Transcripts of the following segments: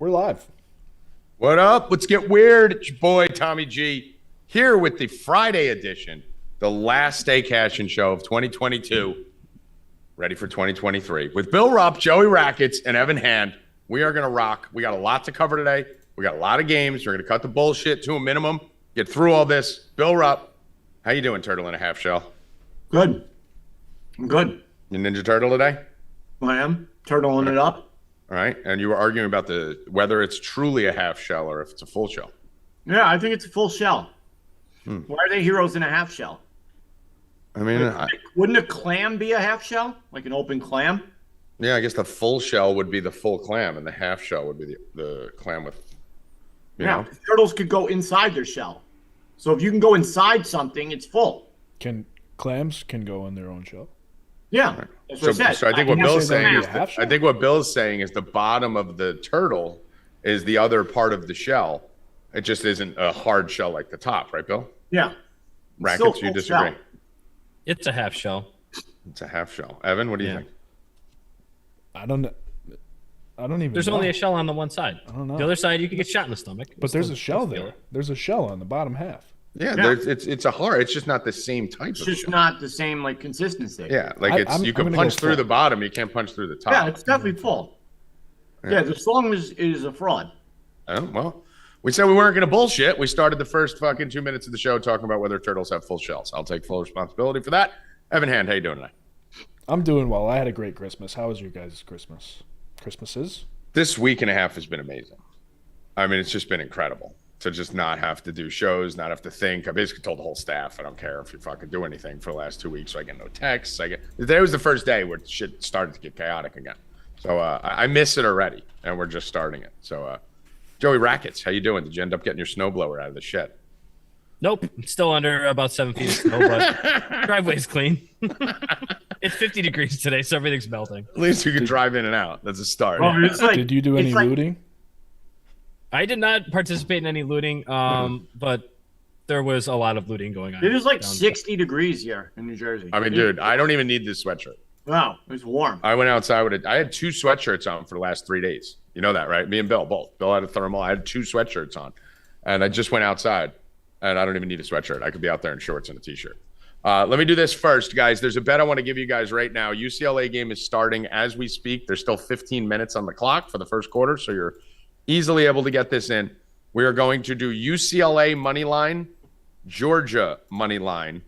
We're live. What up? Let's get weird. It's your boy, Tommy G, here with the Friday edition, the last Stay Cashin show of 2022. Ready for 2023. With Bill Rupp, Joey Rackets, and Evan Hand, we are going to rock. We got a lot to cover today. We got a lot of games. We're going to cut the bullshit to a minimum, get through all this. Bill Rupp, how you doing, turtle in a half shell? Good. I'm good. You Ninja Turtle today? I am. Turtling it up. All right. And you were arguing about whether it's truly a half shell or if it's a full shell. Yeah, I think it's a full shell. Why are they heroes in a half shell? I mean, Wouldn't a clam be a half shell? Like an open clam? yeah, I guess the full shell would be the full clam, and the half shell would be the clam with, you know. Turtles could go inside their shell. So if you can go inside something, it's full. Clams can go in their own shell? Yeah. That's what I said. So I think what Bill's saying is half shell? I think what Bill's saying is the bottom of the turtle is the other part of the shell. It just isn't a hard shell like the top, right, Bill? Yeah. Rackets, you disagree? Shell. It's a half shell. It's a half shell. Evan, what do you think? I don't even There's know. only a shell on the one side. I don't know. The other side, you can get shot in the stomach. But there's a shell there. There's a shell on the bottom half. Yeah, Yeah. it's a hard. It's just not the same type It's of just shell. not the same like consistency. Yeah, like I'm you can gonna punch go through full. the bottom, you can't punch through the top. Yeah, it's definitely full. Yeah, the song is a fraud. Oh, well, we said we weren't going to bullshit. We started the first fucking 2 minutes of the show talking about whether turtles have full shells. I'll take full responsibility for that. Evan Hand, how you doing tonight? I'm doing well. I had a great Christmas. How was your guys' Christmas? Christmases? This week and a half has been amazing. I mean, it's just been incredible to just not have to do shows, not have to think. I basically told the whole staff, I don't care if you fucking do anything for the last 2 weeks. So I get no texts. Today was the first day where shit started to get chaotic again. So I miss it already, and we're just starting it. So Joey Rackets, how you doing? Did you end up getting your snowblower out of the shed? Nope. It's still under about 7 feet of snow, but driveway's clean. It's 50 degrees today, so everything's melting. At least you can drive in and out. That's a start. Oh, it's like, Did you do any it's like- looting? I did not participate in any looting, but there was a lot of looting going on. It is like down 60 degrees here in New Jersey. I mean, dude, I don't even need this sweatshirt. Wow, it's warm. I went outside with it. I had 2 sweatshirts on for the last 3 days. You know that, right? Me and Bill, both. Bill had a thermal. I had 2 sweatshirts on. And I just went outside, and I don't even need a sweatshirt. I could be out there in shorts and a T-shirt. Let me do this first, guys. There's a bet I want to give you guys right now. UCLA game is starting as we speak. There's still 15 minutes on the clock for the first quarter, so you're easily able to get this in. We are going to do UCLA money line, Georgia money line.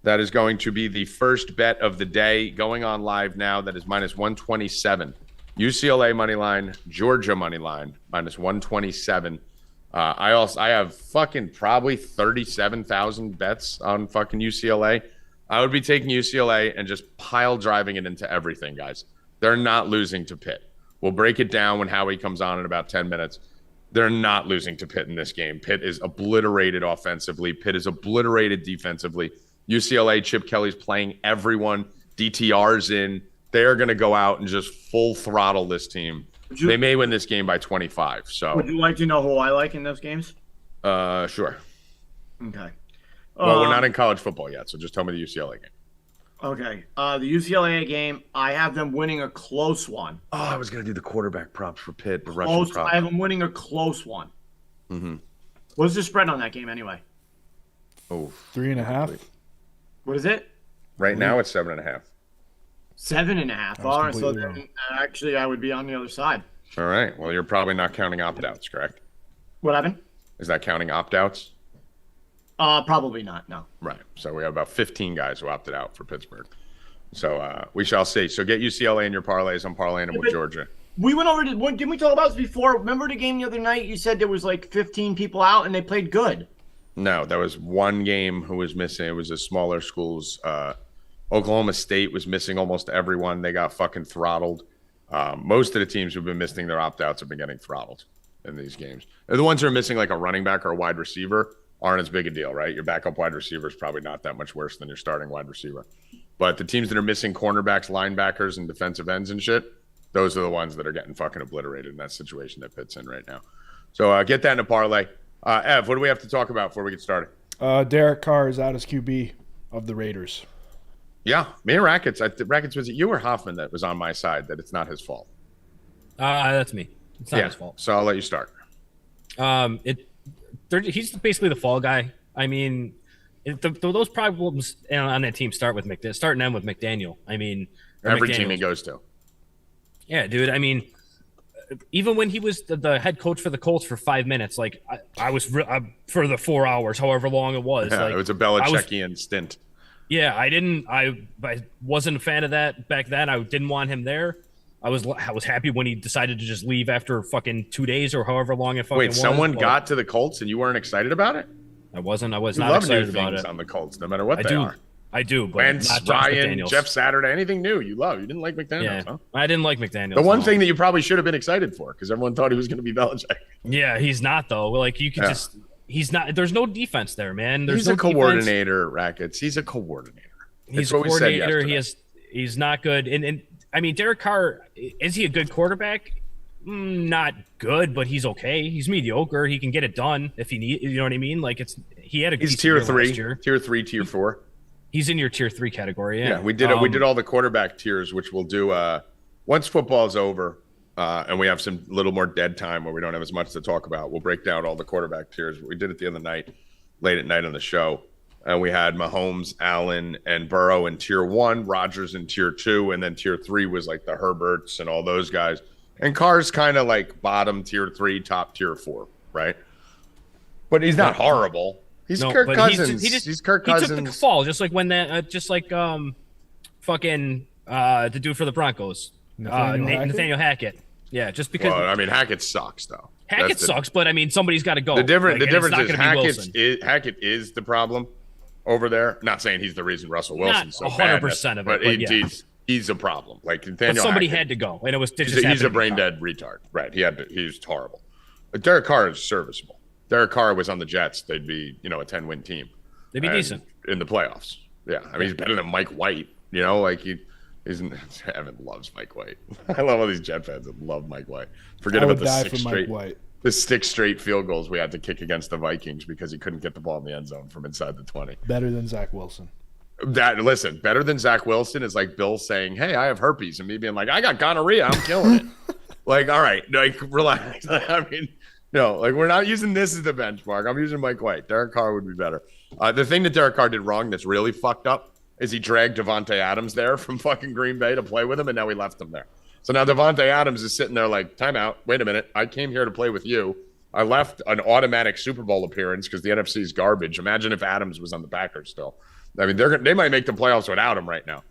That is going to be the first bet of the day going on live now. That is minus 127. UCLA money line, Georgia money line, minus 127. I have fucking probably 37,000 bets on fucking UCLA. I would be taking UCLA and just pile driving it into everything, guys. They're not losing to Pitt. We'll break it down when Howie comes on in about 10 minutes. They're not losing to Pitt in this game. Pitt is obliterated offensively. Pitt is obliterated defensively. UCLA, Chip Kelly's playing everyone. DTR's in. They're going to go out and just full throttle this team. They may win this game by 25. So, Would you like to know who I like in those games? sure. Okay. Well, we're not in college football yet, so just tell me the UCLA game. Okay. The UCLA game, I have them winning a close one. Oh, I was going to do the quarterback props for Pitt, the Russian Close. prop. I have them winning a close one. Mm-hmm. What's the spread on that game anyway? Oh, 3.5. What is it? right now it's 7.5. 7.5. All right. So then, actually, I would be on the other side. All right. Well, you're probably not counting opt-outs, correct? What happened? Is that counting opt-outs? Probably not. No. Right. So we have about 15 guys who opted out for Pittsburgh. So we shall see. So get UCLA in your parlays. I'm parlaying them with Georgia. We went over to. Didn't we talk about this before? Remember the game the other night? You said there was like 15 people out and they played good. No, there was one game who was missing. It was a smaller schools. Oklahoma State was missing almost everyone. They got fucking throttled. Most of the teams who've been missing their opt-outs have been getting throttled in these games. And the ones who are missing like a running back or a wide receiver aren't as big a deal, right? Your backup wide receiver is probably not that much worse than your starting wide receiver. But the teams that are missing cornerbacks, linebackers, and defensive ends and shit, those are the ones that are getting fucking obliterated in that situation that Pitt's in right now. So get that in a parlay. Ev, what do we have to talk about before we get started? Derek Carr is out as QB of the Raiders. Yeah, me and Rackets. Rackets, was it you or Hoffman that was on my side that it's not his fault? That's me. It's not his fault. So I'll let you start. He's basically the fall guy. I mean, those problems on that team start and end with McDaniel. I mean, Every team he goes to. Yeah, dude. I mean, even when he was the head coach for the Colts for 5 minutes, like I was for the 4 hours, however long it was. Yeah, like, it was a Belichickian stint. Yeah, I wasn't a fan of that back then. I didn't want him there. I was happy when he decided to just leave after fucking 2 days or however long it fucking was. Wait, someone got to the Colts and you weren't excited about it? I was not love excited new about things it. on the Colts, no matter what they are. I do, but Wentz, not Josh Ryan, McDaniels. Jeff Saturday, anything new you love. You didn't like McDaniels, Yeah, huh? I didn't like McDaniels. The one thing that you probably should have been excited for, because everyone thought he was going to be Belichick. Yeah, he's not though. Like you could just, he's not. There's no defense there, man. He's a coordinator, Rackets. He's a coordinator. He's a coordinator. He's not good. And I mean, Derek Carr, is he a good quarterback? Not good, but he's okay. He's mediocre. He can get it done if he need. You know what I mean? Like he had a. He's tier 3, tier 4. He's in your tier 3 category. Yeah, we did all the quarterback tiers, which we'll do once football is over, and we have some little more dead time where we don't have as much to talk about. We'll break down all the quarterback tiers. We did it the other night, late at night on the show, and we had Mahomes, Allen, and Burrow in tier 1, Rodgers in tier 2, and then tier 3 was like the Herberts and all those guys. And Carr's kind of like bottom tier 3, top tier 4, right? But he's not horrible. He's Kirk Cousins. He's Kirk Cousins. He took the fall, just like when the dude for the Broncos, Nathaniel Hackett. Yeah, just because. Well, I mean, Hackett sucks though. Hackett sucks, but I mean, somebody's got to go. The difference is Hackett is the problem over there. Not saying he's the reason Russell Wilson's so bad. 100% of it, but he's a problem. Like Nathaniel, but somebody Hackett, had to go, and it was. He's a brain dead retard, right? He's horrible. But Derek Carr is serviceable. Derek Carr was on the Jets. They'd be, a 10-win team. They'd be decent in the playoffs. Yeah, I mean, he's better than Mike White. Like Evan loves Mike White. I love all these Jet fans that love Mike White. Forget about the 6 straight field goals we had to kick against the Vikings because he couldn't get the ball in the end zone from inside the 20. Better than Zach Wilson. Better than Zach Wilson is like Bill saying, "Hey, I have herpes," and me being like, "I got gonorrhea. I'm killing it." Like, all right, like relax. I mean. No, like we're not using this as the benchmark. I'm using Mike White. Derek Carr would be better. The thing that Derek Carr did wrong that's really fucked up is he dragged Davante Adams there from fucking Green Bay to play with him, and now we left him there. So now Davante Adams is sitting there like, timeout. Wait a minute. I came here to play with you. I left an automatic Super Bowl appearance because the NFC is garbage. Imagine if Adams was on the Packers still. I mean, they might make the playoffs without him right now.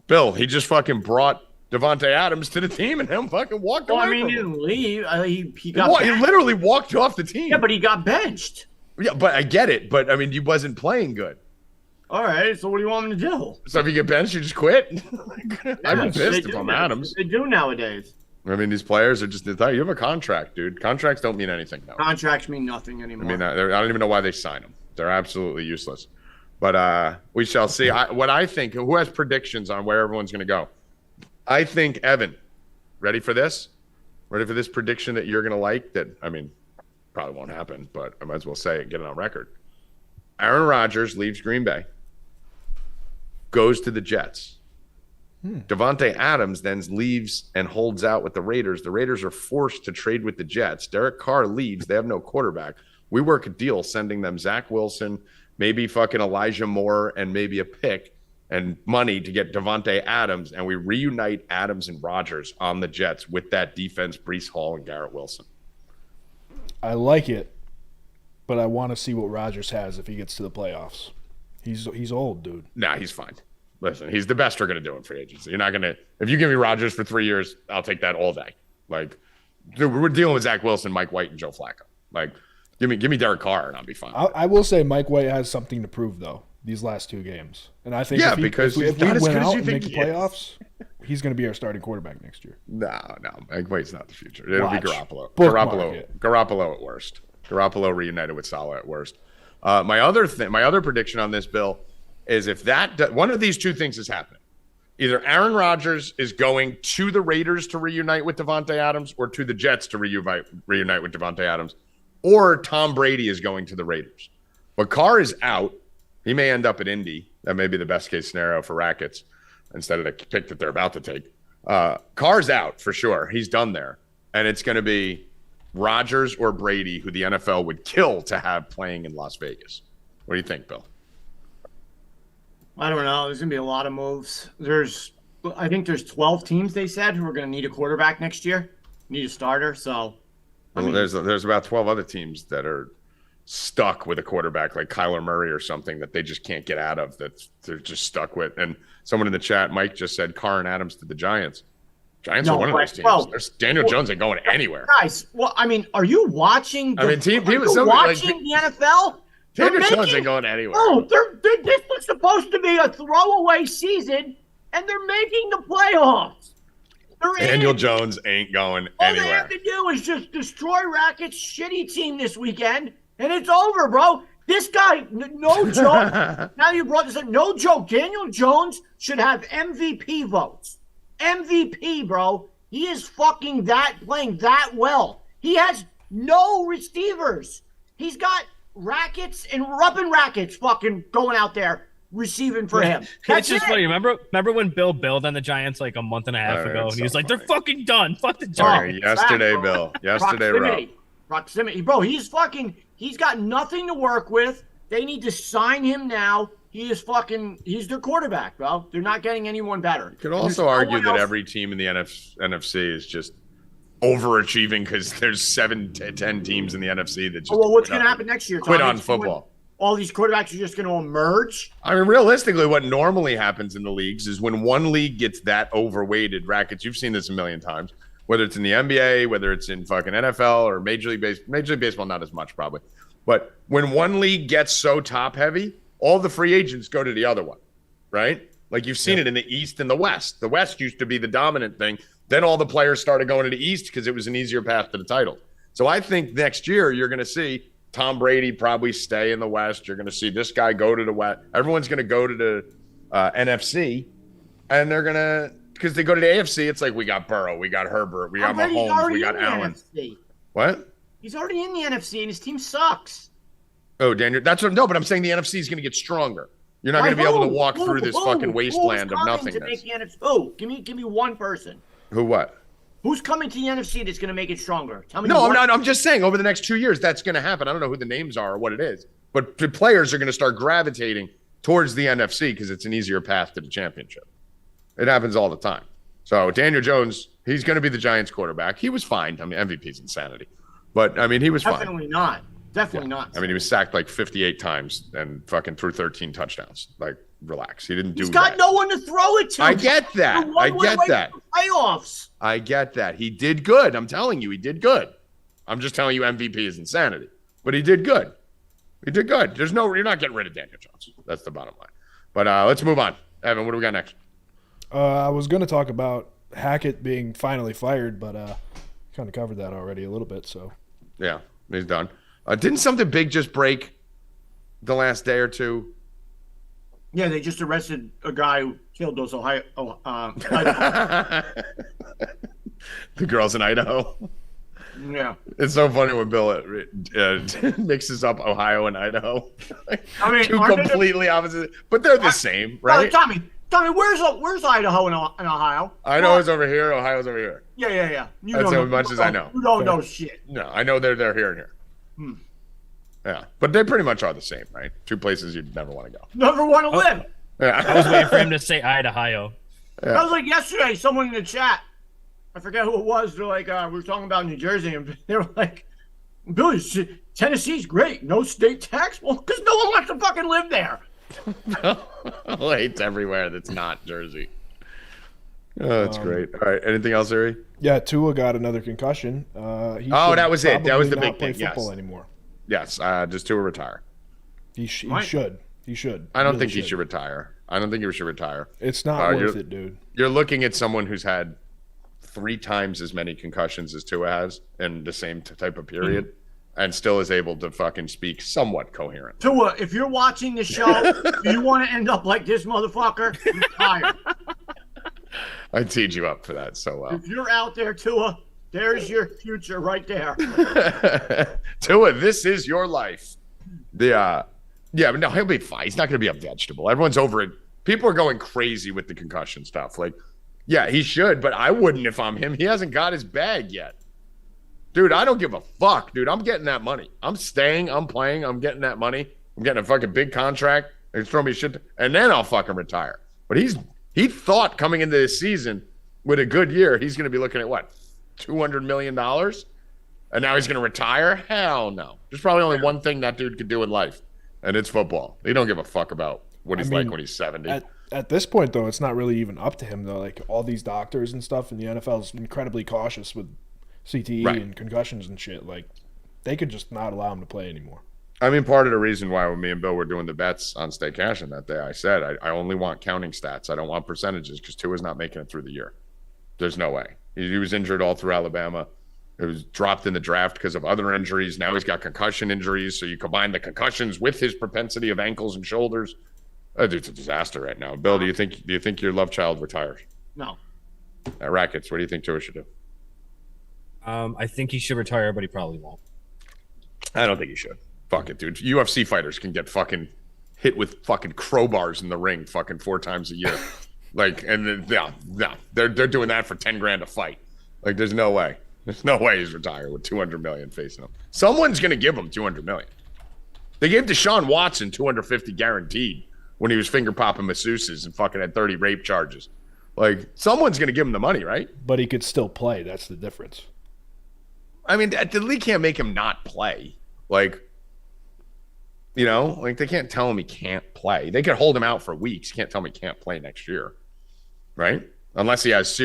Bill, he just fucking brought Davante Adams to the team and him fucking walked away. I mean, he didn't leave. He literally walked off the team. Yeah, but he got benched. Yeah, but I get it. But I mean, he wasn't playing good. All right, so what do you want him to do? So if you get benched, you just quit? I'd be pissed if I'm Adams. They do nowadays. I mean, these players are just, you have a contract, dude. Contracts don't mean anything now. Contracts mean nothing anymore. I mean, I don't even know why they sign them. They're absolutely useless. But we shall see. What I think, who has predictions on where everyone's going to go? I think, Evan, ready for this? Ready for this prediction that you're going to like? That, I mean, probably won't happen, but I might as well say it, get it on record. Aaron Rodgers leaves Green Bay, goes to the Jets. Davante Adams then leaves and holds out with the Raiders. The Raiders are forced to trade with the Jets. Derek Carr leaves. They have no quarterback. We work a deal sending them Zach Wilson, maybe fucking Elijah Moore, and maybe a pick and money to get Davante Adams, and we reunite Adams and Rodgers on the Jets with that defense, Breece Hall and Garrett Wilson. I like it, but I want to see what Rodgers has if he gets to the playoffs. He's old, dude. Nah, he's fine. Listen, he's the best we're going to do in free agency. You're not going to – if you give me Rodgers for 3 years, I'll take that all day. Like, dude, we're dealing with Zach Wilson, Mike White, and Joe Flacco. Like, give me Derek Carr, and I'll be fine. I will say Mike White has something to prove, though, these last 2 games. And I think if we win out and make the playoffs, he's going to be our starting quarterback next year. No, Mike White's not the future. It'll be Garoppolo. Garoppolo at worst. Garoppolo reunited with Saleh at worst. My other prediction on this, Bill, is if one of these 2 things is happening. Either Aaron Rodgers is going to the Raiders to reunite with Davante Adams or to the Jets to reunite with Davante Adams, or Tom Brady is going to the Raiders. But Carr is out. He may end up at Indy. That may be the best case scenario for Rackets instead of the pick that they're about to take. Carr's out for sure. He's done there. and it's going to be Rodgers or Brady, who the NFL would kill to have playing in Las Vegas. What do you think, Bill? I don't know. There's going to be a lot of moves. I think there's 12 teams, they said, who are going to need a quarterback next year, need a starter. So, there's about 12 other teams that are stuck with a quarterback like Kyler Murray or something that they just can't get out of, that they're just stuck with. And someone in the chat, Mike, just said Carr and Adams to the Giants. Giants are one of those teams. Daniel Jones ain't going anywhere. Guys, are you watching the NFL? Daniel Jones ain't going anywhere. Oh, this was supposed to be a throwaway season, and they're making the playoffs. Daniel Jones ain't going anywhere. All they have to do is just destroy Rackets' shitty team this weekend, and it's over, bro. This guy, no joke. Now you brought this up, no joke. Daniel Jones should have MVP votes. MVP, bro. He is fucking playing that well. He has no receivers. He's got Rackets and Rupp and Rackets fucking going out there receiving for him. It's just funny. Remember when Bill bailed on the Giants like a month and a half ago, and he was like, "They're fucking done. Fuck the Giants." Yesterday, Bill. Yesterday, Proximity, bro. He's got nothing to work with. They need to sign him now. He's their quarterback, bro. They're not getting anyone better. You could also argue that every team in the NFC is just overachieving because there's 7 to 10 teams in the NFC that just what's going to happen next year? Quit on football. All these quarterbacks are just going to emerge? I mean, realistically, what normally happens in the leagues is when one league gets that overweighted, Rackets, you've seen this a million times, whether it's in the NBA, whether it's in fucking NFL or Major League Baseball, not as much probably. But when one league gets so top heavy, all the free agents go to the other one, right? Like you've seen it in the East and the West. The West used to be the dominant thing. Then all the players started going to the East because it was an easier path to the title. So I think next year you're going to see Tom Brady probably stay in the West. You're going to see this guy go to the West. Everyone's going to go to the NFC, and they're going to – because they go to the AFC, it's like we got Burrow, we got Herbert, we got Mahomes, we got Allen. NFC. What? He's already in the NFC, and his team sucks. Oh, Daniel, that's what – no, but I'm saying the NFC is going to get stronger. You're not going to be able to walk through this fucking wasteland of nothingness. Give me one person. Who what? Who's coming to the NFC that's going to make it stronger? Tell me. No, I'm not. I'm just saying over the next 2 years that's going to happen. I don't know who the names are or what it is, but the players are going to start gravitating towards the NFC because it's an easier path to the championship. It happens all the time. So Daniel Jones, he's going to be the Giants quarterback. He was fine. I mean, MVP's insanity, but I mean, he was definitely not. Definitely not. I mean, he was sacked like 58 times and fucking threw 13 touchdowns. Like, relax. He didn't do that. He's got no one to throw it to. I get that. I get that. Playoffs. I get that. He did good. I'm telling you, he did good. I'm just telling you MVP is insanity. But he did good. He did good. You're not getting rid of Daniel Jones. That's the bottom line. But let's move on. Evan, what do we got next? I was going to talk about Hackett being finally fired, but kind of covered that already a little bit. So yeah, he's done. Didn't something big just break the last day or two? Yeah, they just arrested a guy who killed those Ohio. The girls in Idaho. Yeah, it's so funny when Bill mixes up Ohio and Idaho. I mean, two completely opposite, but they're the same, right? Tommy, where's Idaho and Ohio? Idaho's over here. Ohio's over here. Yeah. That's as much as I know. You don't know shit. No, I know they're here and here. Yeah, but they pretty much are the same, right? Two places you'd never want to go. Never want to live. Yeah. I was waiting for him to say Idaho. Yeah. That was like yesterday, someone in the chat, I forget who it was, they're like, we were talking about New Jersey, and they were like, Billy, Tennessee's great. No state tax? Well, because no one wants to fucking live there. Well, it's everywhere that's not Jersey. Oh, that's great. All right, anything else, Ari? Yeah, Tua got another concussion. That was it. That was the big thing. Yes. Football anymore. Yes, does Tua retire? He should. He should. I don't think he should retire. I don't think he should retire. It's not worth it, dude. You're looking at someone who's had 3 times as many concussions as Tua has in the same type of period, and still is able to fucking speak somewhat coherent. Tua, if you're watching the show, you want to end up like this motherfucker, retire. I teed you up for that so well. If you're out there, Tua, there's your future right there. Tua, this is your life. But no, he'll be fine. He's not going to be a vegetable. Everyone's over it. People are going crazy with the concussion stuff. Like, yeah, he should, but I wouldn't if I'm him. He hasn't got his bag yet. Dude, I don't give a fuck, dude. I'm getting that money. I'm staying. I'm playing. I'm getting that money. I'm getting a fucking big contract. They throw me shit, and then I'll fucking retire. But he thought coming into this season with a good year, he's going to be looking at what, $200 million? And now he's going to retire? Hell no. There's probably only one thing that dude could do in life, and it's football. He don't give a fuck about what he's like when he's 70. At this point, though, it's not really even up to him, though. Like, all these doctors and stuff in the NFL is incredibly cautious with CTE and concussions and shit. Like, they could just not allow him to play anymore. I mean, part of the reason why when me and Bill were doing the bets on Stay Cashin that day, I said I only want counting stats. I don't want percentages because Tua's not making it through the year. There's no way. He was injured all through Alabama. It was dropped in the draft because of other injuries. Now he's got concussion injuries. So you combine the concussions with his propensity of ankles and shoulders. It's a disaster right now. Bill, do you think your love child retires? No. At Rackets, what do you think Tua should do? I think he should retire, but he probably won't. I don't think he should. Fuck it, dude. UFC fighters can get fucking hit with fucking crowbars in the ring fucking 4 times a year. Like, and then, they're doing that for 10 grand a fight. Like, there's no way. There's no way he's retired with 200 million facing him. Someone's going to give him 200 million. They gave Deshaun Watson 250 guaranteed when he was finger popping masseuses and fucking had 30 rape charges. Like, someone's going to give him the money, right? But he could still play. That's the difference. I mean, the league can't make him not play. Like, you know, like they can't tell him he can't play. They could hold him out for weeks. Can't tell him he can't play next year, right? Unless he has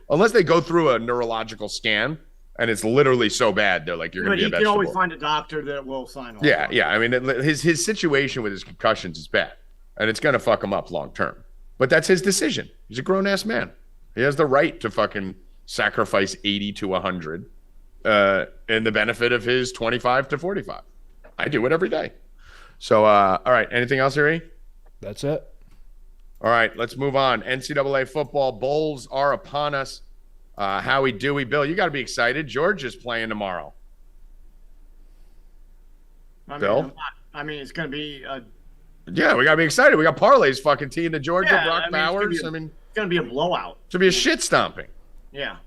unless they go through a neurological scan and it's literally so bad, they're like, you're going to be a vegetable. You can always find a doctor that will sign off. Yeah. I mean, his situation with his concussions is bad, and it's going to fuck him up long term. But that's his decision. He's a grown ass man. He has the right to fucking sacrifice 80 to 100 in the benefit of his 25 to 45. I do it every day. So, all right. Anything else, Harry? That's it. All right. Let's move on. NCAA football bowls are upon us. Howie Dewey. Bill, you got to be excited. Georgia's playing tomorrow. Bill? It's going to be yeah, we got to be excited. We got parlays fucking teeing to Georgia, Brock Bowers. It's going to be a blowout. It should be a shit stomping. Yeah.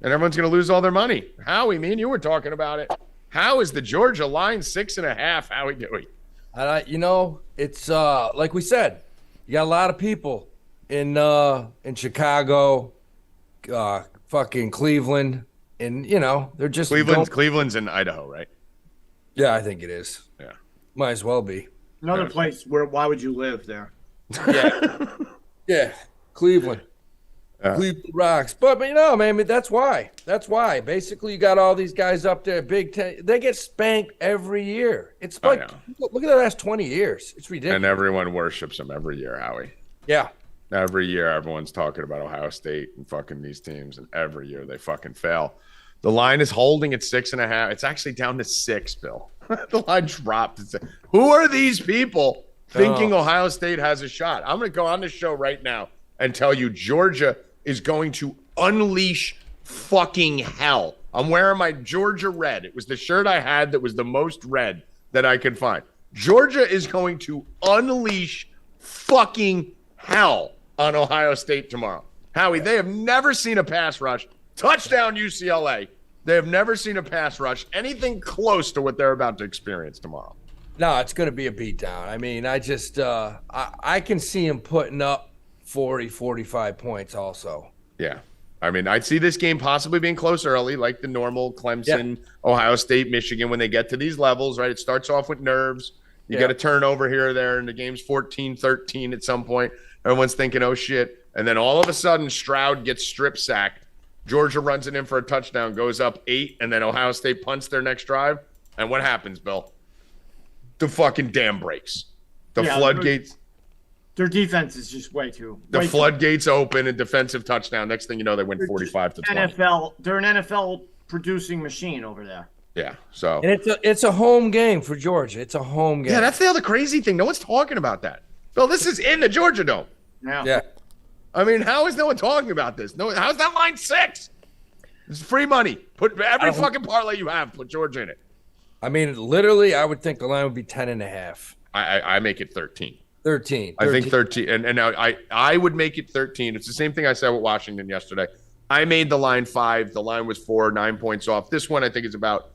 And everyone's going to lose all their money. Howie, me and you were talking about it. How is the Georgia line 6.5? Howie Dewey? It's like we said, you got a lot of people in Chicago, fucking Cleveland, and they're just Cleveland's in Idaho, right? Yeah, I think it is. Yeah, might as well be another place where. Why would you live there? Yeah, Cleveland. Cleveland rocks, but man, that's why. Basically, you got all these guys up there, Big Ten. They get spanked every year. It's like look at the last 20 years. It's ridiculous. And everyone worships them every year, Howie. Yeah. Every year, everyone's talking about Ohio State and fucking these teams, and every year they fucking fail. The line is holding at 6.5. It's actually down to 6, Bill. The line dropped. Who are these people thinking Ohio State has a shot? I'm going to go on the show right now and tell you Georgia is going to unleash fucking hell. I'm wearing my Georgia red. It was the shirt I had that was the most red that I could find. Georgia is going to unleash fucking hell on Ohio State tomorrow. Howie, they have never seen a pass rush. Touchdown UCLA. They have never seen a pass rush, anything close to what they're about to experience tomorrow. No, it's going to be a beatdown. I mean, I just I can see him putting up 40, 45 points also. Yeah. I mean, I'd see this game possibly being close early, like the normal Clemson, Ohio State, Michigan, when they get to these levels, right? It starts off with nerves. You got a turnover here or there, and the game's 14-13 at some point. Everyone's thinking, oh, shit. And then all of a sudden, Stroud gets strip sacked. Georgia runs it in for a touchdown, goes up 8, and then Ohio State punts their next drive. And what happens, Bill? The fucking dam breaks. The floodgates. Their defense is just way too. The floodgates open, and defensive touchdown. Next thing you know, they win 45-20. They're an NFL producing machine over there. Yeah. So. And it's a home game for Georgia. It's a home game. Yeah, that's the other crazy thing. No one's talking about that. Bill, this is in the Georgia Dome. Yeah. I mean, how is no one talking about this? No, how's that line 6? It's free money. Put every fucking parlay you have. Put Georgia in it. I mean, literally, I would think the line would be 10.5. I make it 13. 13. I think 13. And now I would make it 13. It's the same thing I said with Washington yesterday. I made the line 5. The line was 4, 9 points off. This one I think is about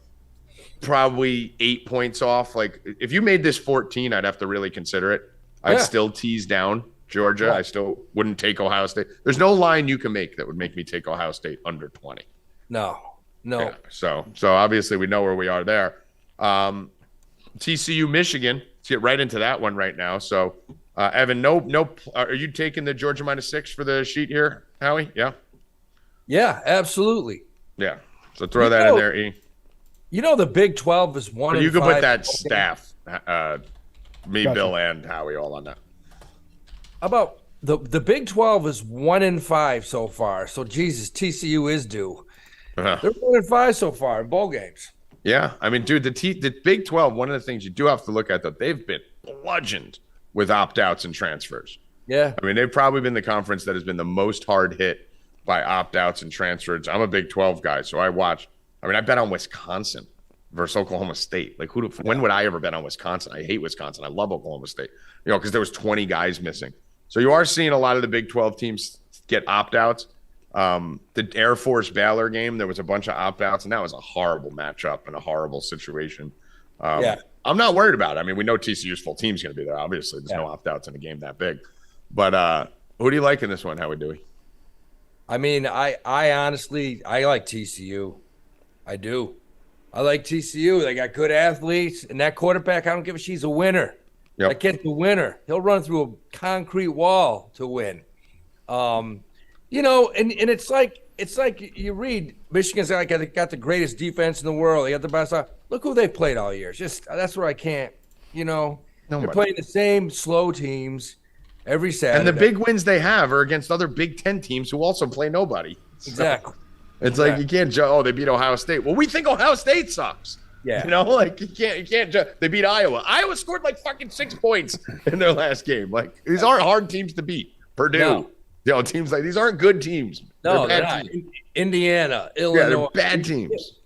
probably 8 points off. Like if you made this 14, I'd have to really consider it. I'd still tease down Georgia. Yeah. I still wouldn't take Ohio State. There's no line you can make that would make me take Ohio State under 20. No. Yeah, so obviously we know where we are there. TCU, Michigan. Let's get right into that one right now. So, Evan, no. Are you taking the Georgia -6 for the sheet here, Howie? Yeah. Yeah, absolutely. Yeah. So throw that in there, E. You know the Big 12 is 1 in 5. You can put that staff, Bill, and Howie all on that. How about the Big 12 is 1 in 5 so far. So Jesus, TCU is due. They're 1 in 5 so far in bowl games. Yeah, I mean, dude, the Big 12. One of the things you do have to look at, though, they've been bludgeoned with opt-outs and transfers. Yeah, I mean, they've probably been the conference that has been the most hard hit by opt-outs and transfers. I'm a Big 12 guy, so I bet on Wisconsin versus Oklahoma State. Like, when would I ever bet on Wisconsin? I hate Wisconsin. I love Oklahoma State, because there was 20 guys missing. So you are seeing a lot of the Big 12 teams get opt-outs. The Air Force Baylor game, there was a bunch of opt-outs, and that was a horrible matchup and a horrible situation. I'm not worried about it. I mean, we know TCU's full team's going to be there. Obviously, there's no opt-outs in a game that big. But who do you like in this one, Howie Dewey? I mean, I honestly like TCU. I do. I like TCU. They got good athletes, and that quarterback, I don't give a shit. He's a winner. Yep. That kid's a winner. He'll run through a concrete wall to win. And it's like you read Michigan's got the greatest defense in the world. They got the best. Look who they played all year. That's where I can't. They're playing the same slow teams every Saturday. And the big wins they have are against other Big Ten teams who also play nobody. Exactly. It's like you can't judge. Oh, they beat Ohio State. Well, we think Ohio State sucks. Yeah. You can't judge. They beat Iowa. Iowa scored like fucking 6 points in their last game. Like, these aren't hard teams to beat. Purdue. No. Teams like these aren't good teams. No, they're bad teams. Indiana, Illinois. Yeah, they're bad teams.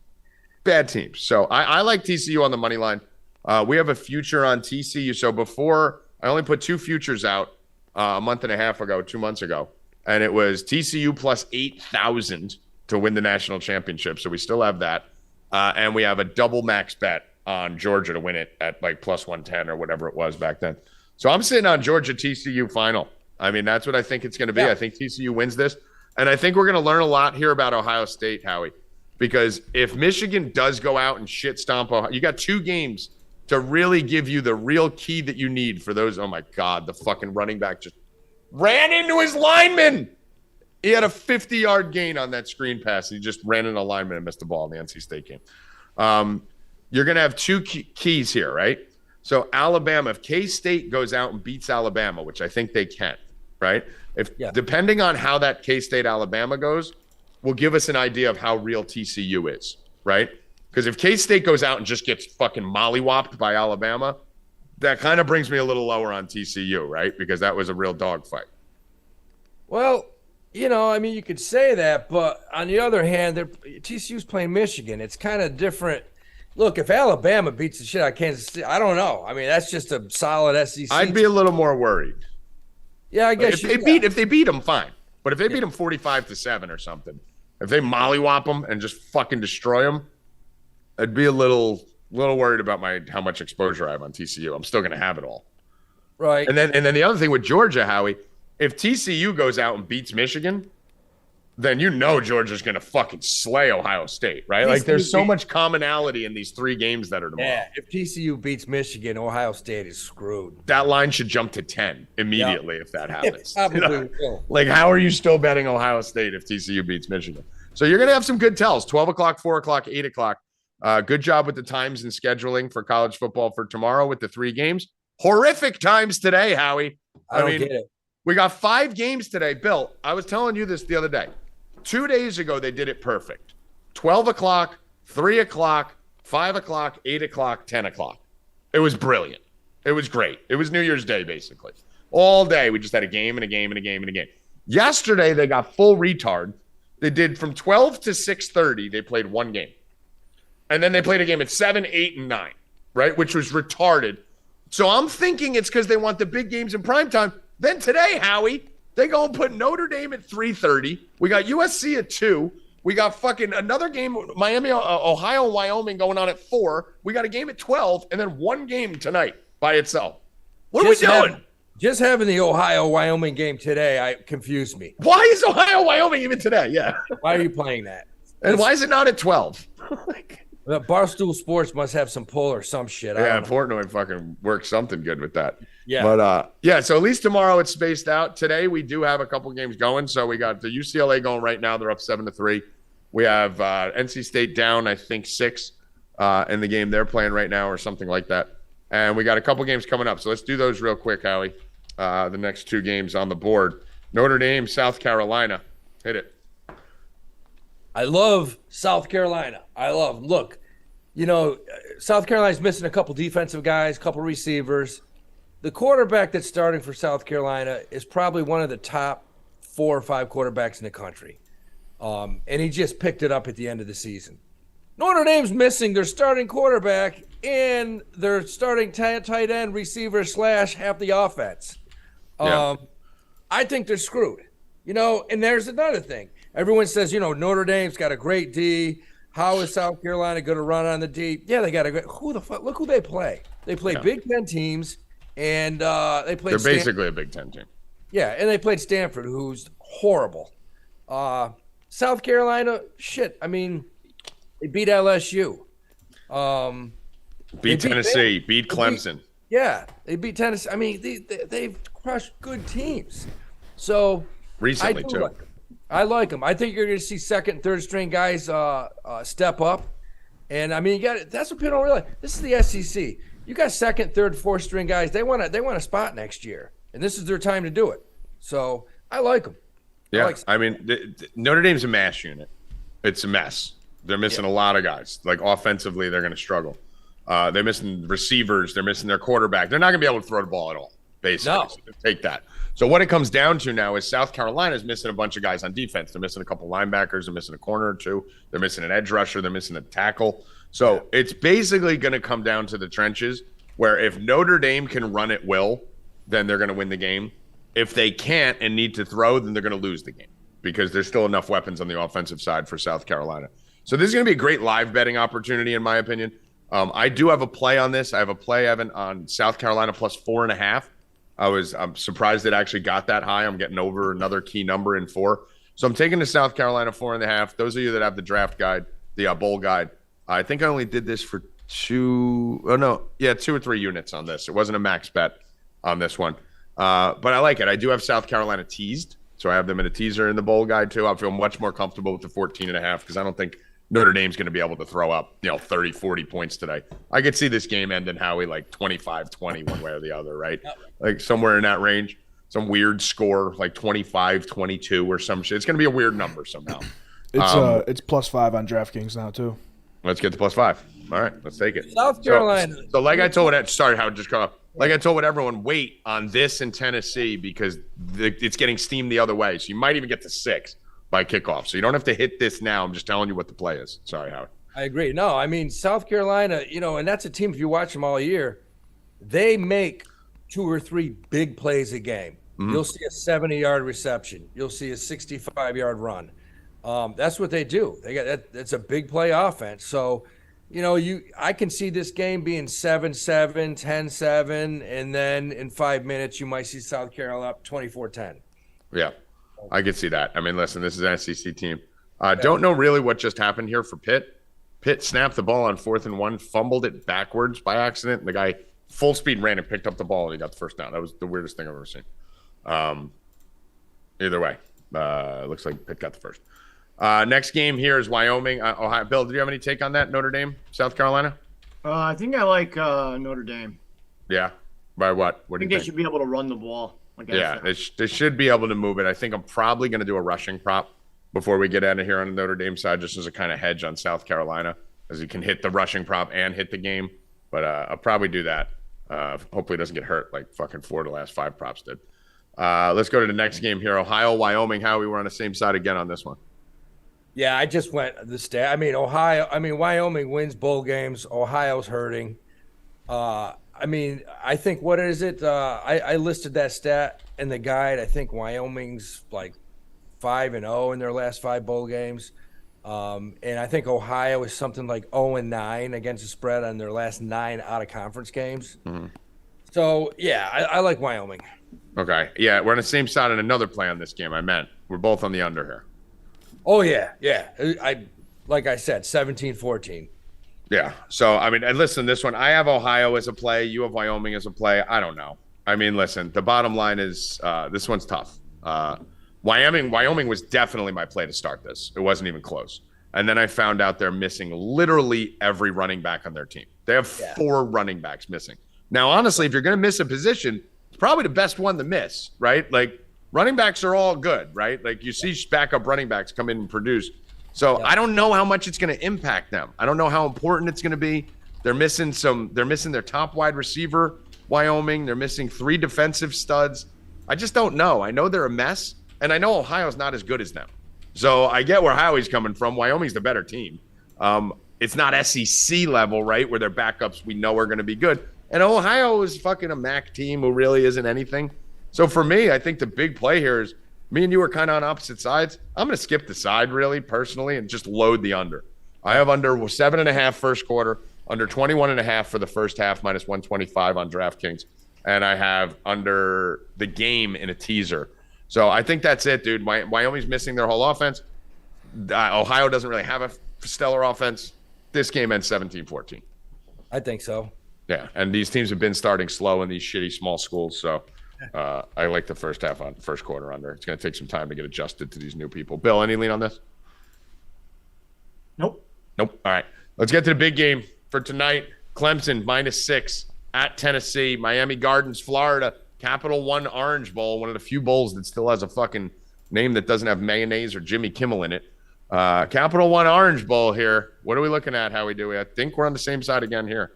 Bad teams. So I like TCU on the money line. We have a future on TCU. So before, I only put 2 futures out a month and a half ago, 2 months ago. And it was TCU plus 8,000 to win the national championship. So we still have that. And we have a double max bet on Georgia to win it at like plus 110 or whatever it was back then. So I'm sitting on Georgia TCU final. I mean, that's what I think it's going to be. Yeah. I think TCU wins this. And I think we're going to learn a lot here about Ohio State, Howie, because if Michigan does go out and shit stomp Ohio, you got 2 games to really give you the real key that you need for those. Oh, my God, the fucking running back just ran into his lineman. He had a 50-yard gain on that screen pass. He just ran into a lineman and missed the ball in the NC State game. You're going to have 2 keys here, right? So Alabama, if K-State goes out and beats Alabama, which I think they can, right? Depending on how that K-State Alabama goes, will give us an idea of how real TCU is, right? Because if K-State goes out and just gets fucking mollywopped by Alabama, that kind of brings me a little lower on TCU, right? Because that was a real dogfight. Well, you could say that, but on the other hand, TCU's playing Michigan. It's kind of different. Look, if Alabama beats the shit out of Kansas City, I don't know. I mean, that's just a solid SEC. I'd be a little more worried. Yeah, I guess if they beat them, fine. But if they beat them 45-7 or something, if they mollywop them and just fucking destroy them, I'd be a little worried about how much exposure I have on TCU. I'm still going to have it all. Right. And then the other thing with Georgia, Howie, if TCU goes out and beats Michigan, then Georgia's going to fucking slay Ohio State, right? Like, there's so much commonality in these 3 games that are tomorrow. Yeah, if TCU beats Michigan, Ohio State is screwed. That line should jump to 10 immediately if that happens. Probably will. Like, how are you still betting Ohio State if TCU beats Michigan? So you're going to have some good tells, 12 o'clock, 4 o'clock, 8 o'clock. Good job with the times and scheduling for college football for tomorrow with the 3 games. Horrific times today, Howie. I don't get it. We got 5 games today. Bill, I was telling you this the other day. 2 days ago, they did it perfect. 12 o'clock, 3 o'clock, 5 o'clock, 8 o'clock, 10 o'clock. It was brilliant. It was great. It was New Year's Day, basically. All day, we just had a game and a game and a game and a game. Yesterday, they got full retard. They did from 12 to 6:30, they played 1 game. And then they played a game at 7, 8, and 9, right? Which was retarded. So I'm thinking it's because they want the big games in primetime. Then today, Howie, They go and put Notre Dame at 3:30. We got USC at 2. We got fucking another game, Miami, Ohio, Wyoming going on at 4. We got a game at 12, and then one game tonight by itself. What are we doing? Just having the Ohio-Wyoming game today confused me. Why is Ohio-Wyoming even today? Yeah. Why are you playing that? And why is it not at 12? Barstool Sports must have some pull or some shit. Yeah, Portnoy fucking worked something good with that. Yeah. But, so at least tomorrow it's spaced out. Today we do have a couple games going. So we got the UCLA going right now. They're up 7-3. We have NC State down, I think, 6 in the game they're playing right now or something like that. And we got a couple games coming up. So let's do those real quick, Howie. The next 2 games on the board. Notre Dame, South Carolina. Hit it. I love South Carolina. Look, South Carolina's missing a couple defensive guys, couple receivers. The quarterback that's starting for South Carolina is probably one of the top 4 or 5 quarterbacks in the country. And he just picked it up at the end of the season. Notre Dame's missing their starting quarterback and their starting tight end receiver / half the offense. Yeah. I think they're screwed. And there's another thing. Everyone says, Notre Dame's got a great D. How is South Carolina going to run on the D? Yeah, they got a great. Who the fuck? Look who they play. They play Big Ten teams, and they play. They're basically a Big Ten team. Yeah, and they played Stanford, who's horrible. South Carolina, shit. I mean, they beat LSU. Beat Tennessee. Beat Clemson. They beat Tennessee. I mean, they've crushed good teams. So recently too. I like them. I think you're going to see second, third string guys step up. And I mean, that's what people don't realize. This is the SEC. You got second, third, fourth string guys. They want a spot next year, and this is their time to do it. So I like them. Yeah, I mean, Notre Dame's a mash unit. It's a mess. They're missing a lot of guys. Like offensively, they're going to struggle. They're missing receivers. They're missing their quarterback. They're not going to be able to throw the ball at all. Basically, No. So take that. So what it comes down to now is South Carolina's missing a bunch of guys on defense. They're missing a couple linebackers. They're missing a corner or 2. They're missing an edge rusher. They're missing a tackle. So it's basically going to come down to the trenches where if Notre Dame can run at will, then they're going to win the game. If they can't and need to throw, then they're going to lose the game because there's still enough weapons on the offensive side for South Carolina. So this is going to be a great live betting opportunity, in my opinion. I do have a play on this. I have a play, Evan, on South Carolina plus 4.5. I'm surprised it actually got that high. I'm getting over another key number in 4. So I'm taking the South Carolina 4.5. Those of you that have the draft guide, the bowl guide, I think I only did this for 2 or 3 units on this. It wasn't a max bet on this one. But I like it. I do have South Carolina teased. So I have them in a teaser in the bowl guide too. I feel much more comfortable with the 14.5 because I don't think Notre Dame's going to be able to throw up, 30, 40 points today. I could see this game ending, Howie, like 25-20 one way or the other, right? Like somewhere in that range, some weird score, like 25-22 or some shit. It's going to be a weird number somehow. It's plus 5 on DraftKings now too. Let's get the plus 5. All right, let's take it. South Carolina. So like I told Howard, just come up. Like I told everyone, wait on this in Tennessee because it's getting steamed the other way. So you might even get to 6 by kickoff. So you don't have to hit this now. I'm just telling you what the play is. Sorry, Howard. I agree. No, I mean, South Carolina, and that's a team, if you watch them all year, they make 2 or 3 big plays a game. Mm-hmm. You'll see a 70-yard reception. You'll see a 65-yard run. That's what they do. They got that. It's a big play offense. So, I can see this game being 7-7, 10-7, and then in 5 minutes you might see South Carolina up 24-10. Yeah, I could see that. I mean, listen, this is an SEC team. Don't know really what just happened here for Pitt. Pitt snapped the ball on 4th and 1, fumbled it backwards by accident. And the guy full speed ran and picked up the ball and he got the first down. That was the weirdest thing I've ever seen. Either way, looks like Pitt got the first. Next game here is Wyoming, Ohio. Bill, do you have any take on that? Notre Dame, South Carolina? I think I like Notre Dame. Yeah. By what? What do you think? They should be able to run the ball. Yeah, they should be able to move it. I think I'm probably going to do a rushing prop before we get out of here on the Notre Dame side, just as a kind of hedge on South Carolina, as you can hit the rushing prop and hit the game. But I'll probably do that. Hopefully it doesn't get hurt like fucking 4 of the last 5 props did. Let's go to the next game here. Ohio, Wyoming. Howie, we're on the same side again on this one. Yeah, I just went the stat. Wyoming wins bowl games. Ohio's hurting. I mean, I think, what is it? I listed that stat in the guide. I think Wyoming's like 5-0 in their last 5 bowl games. And I think Ohio is something like 0-9 against the spread on their last 9 out of conference games. Mm-hmm. So, yeah, I like Wyoming. Okay. Yeah, we're on the same side on another play on this game. I meant we're both on the under here. Oh, yeah. Like I said, 17-14. Yeah. So, I mean, and listen, this one, I have Ohio as a play. You have Wyoming as a play. I don't know. I mean, listen, the bottom line is this one's tough. Wyoming was definitely my play to start this. It wasn't even close. And then I found out they're missing literally every running back on their team. They have 4 running backs missing. Now, honestly, if you're going to miss a position, it's probably the best one to miss, right? Like, running backs are all good, right? Like, you see backup running backs come in and produce. So I don't know how much it's going to impact them. I don't know how important it's going to be. They're missing their top wide receiver, Wyoming. They're missing 3 defensive studs. I just don't know. I know they're a mess, and I know Ohio's not as good as them. So I get where Howie's coming from. Wyoming's the better team. It's not SEC level, right, where their backups we know are going to be good. And Ohio is fucking a MAC team who really isn't anything. So for me, I think the big play here is me and you are kind of on opposite sides. I'm going to skip the side, really, personally, and just load the under. I have under 7.5 first quarter, under 21.5 for the first half, minus 125 on DraftKings. And I have under the game in a teaser. So I think that's it, dude. Wyoming's missing their whole offense. Ohio doesn't really have a stellar offense. This game ends 17-14. I think so. Yeah, and these teams have been starting slow in these shitty small schools. So I like the first quarter under. It's going to take some time to get adjusted to these new people. Bill, any lean on this? Nope. All right. Let's get to the big game for tonight. Clemson -6 at Tennessee. Miami Gardens, Florida. Capital One Orange Bowl, one of the few bowls that still has a fucking name that doesn't have mayonnaise or Jimmy Kimmel in it. Capital One Orange Bowl here. What are we looking at, Howie Dewey? I think we're on the same side again here.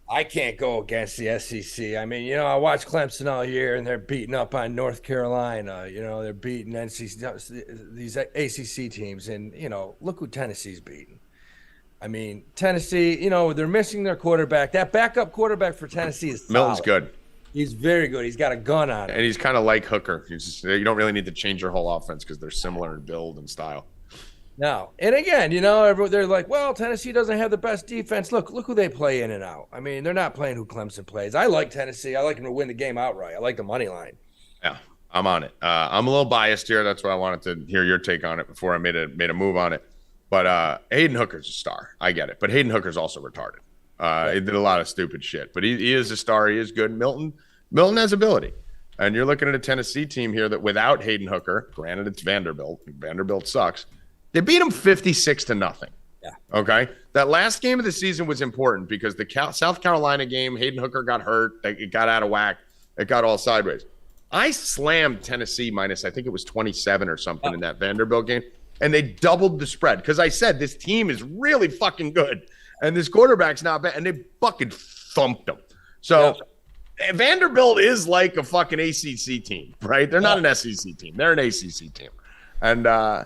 I can't go against the SEC. I mean, I watched Clemson all year, and they're beating up on North Carolina. They're beating these ACC teams, and look who Tennessee's beating. I mean, Tennessee. They're missing their quarterback. That backup quarterback for Tennessee is solid. Milton's good. He's very good. He's got a gun on him. And he's kind of like Hooker. You don't really need to change your whole offense because they're similar in build and style. No. And again, they're like, well, Tennessee doesn't have the best defense. Look who they play in and out. I mean, they're not playing who Clemson plays. I like Tennessee. I like them to win the game outright. I like the money line. Yeah, I'm on it. I'm a little biased here. That's why I wanted to hear your take on it before I made a move on it. But Hayden Hooker's a star. I get it. But Hayden Hooker's also retarded. He did a lot of stupid shit. But he is a star. He is good. Milton has ability. And you're looking at a Tennessee team here that without Hayden Hooker, granted it's Vanderbilt. Vanderbilt sucks. They beat him 56-0. Yeah. Okay. That last game of the season was important because the South Carolina game, Hayden Hooker got hurt. It got out of whack. It got all sideways. I slammed Tennessee minus, I think it was 27 or something in that Vanderbilt game. And they doubled the spread because I said this team is really fucking good. And this quarterback's not bad. And they fucking thumped them. So Vanderbilt is like a fucking ACC team, right? They're not an SEC team. They're an ACC team. And, I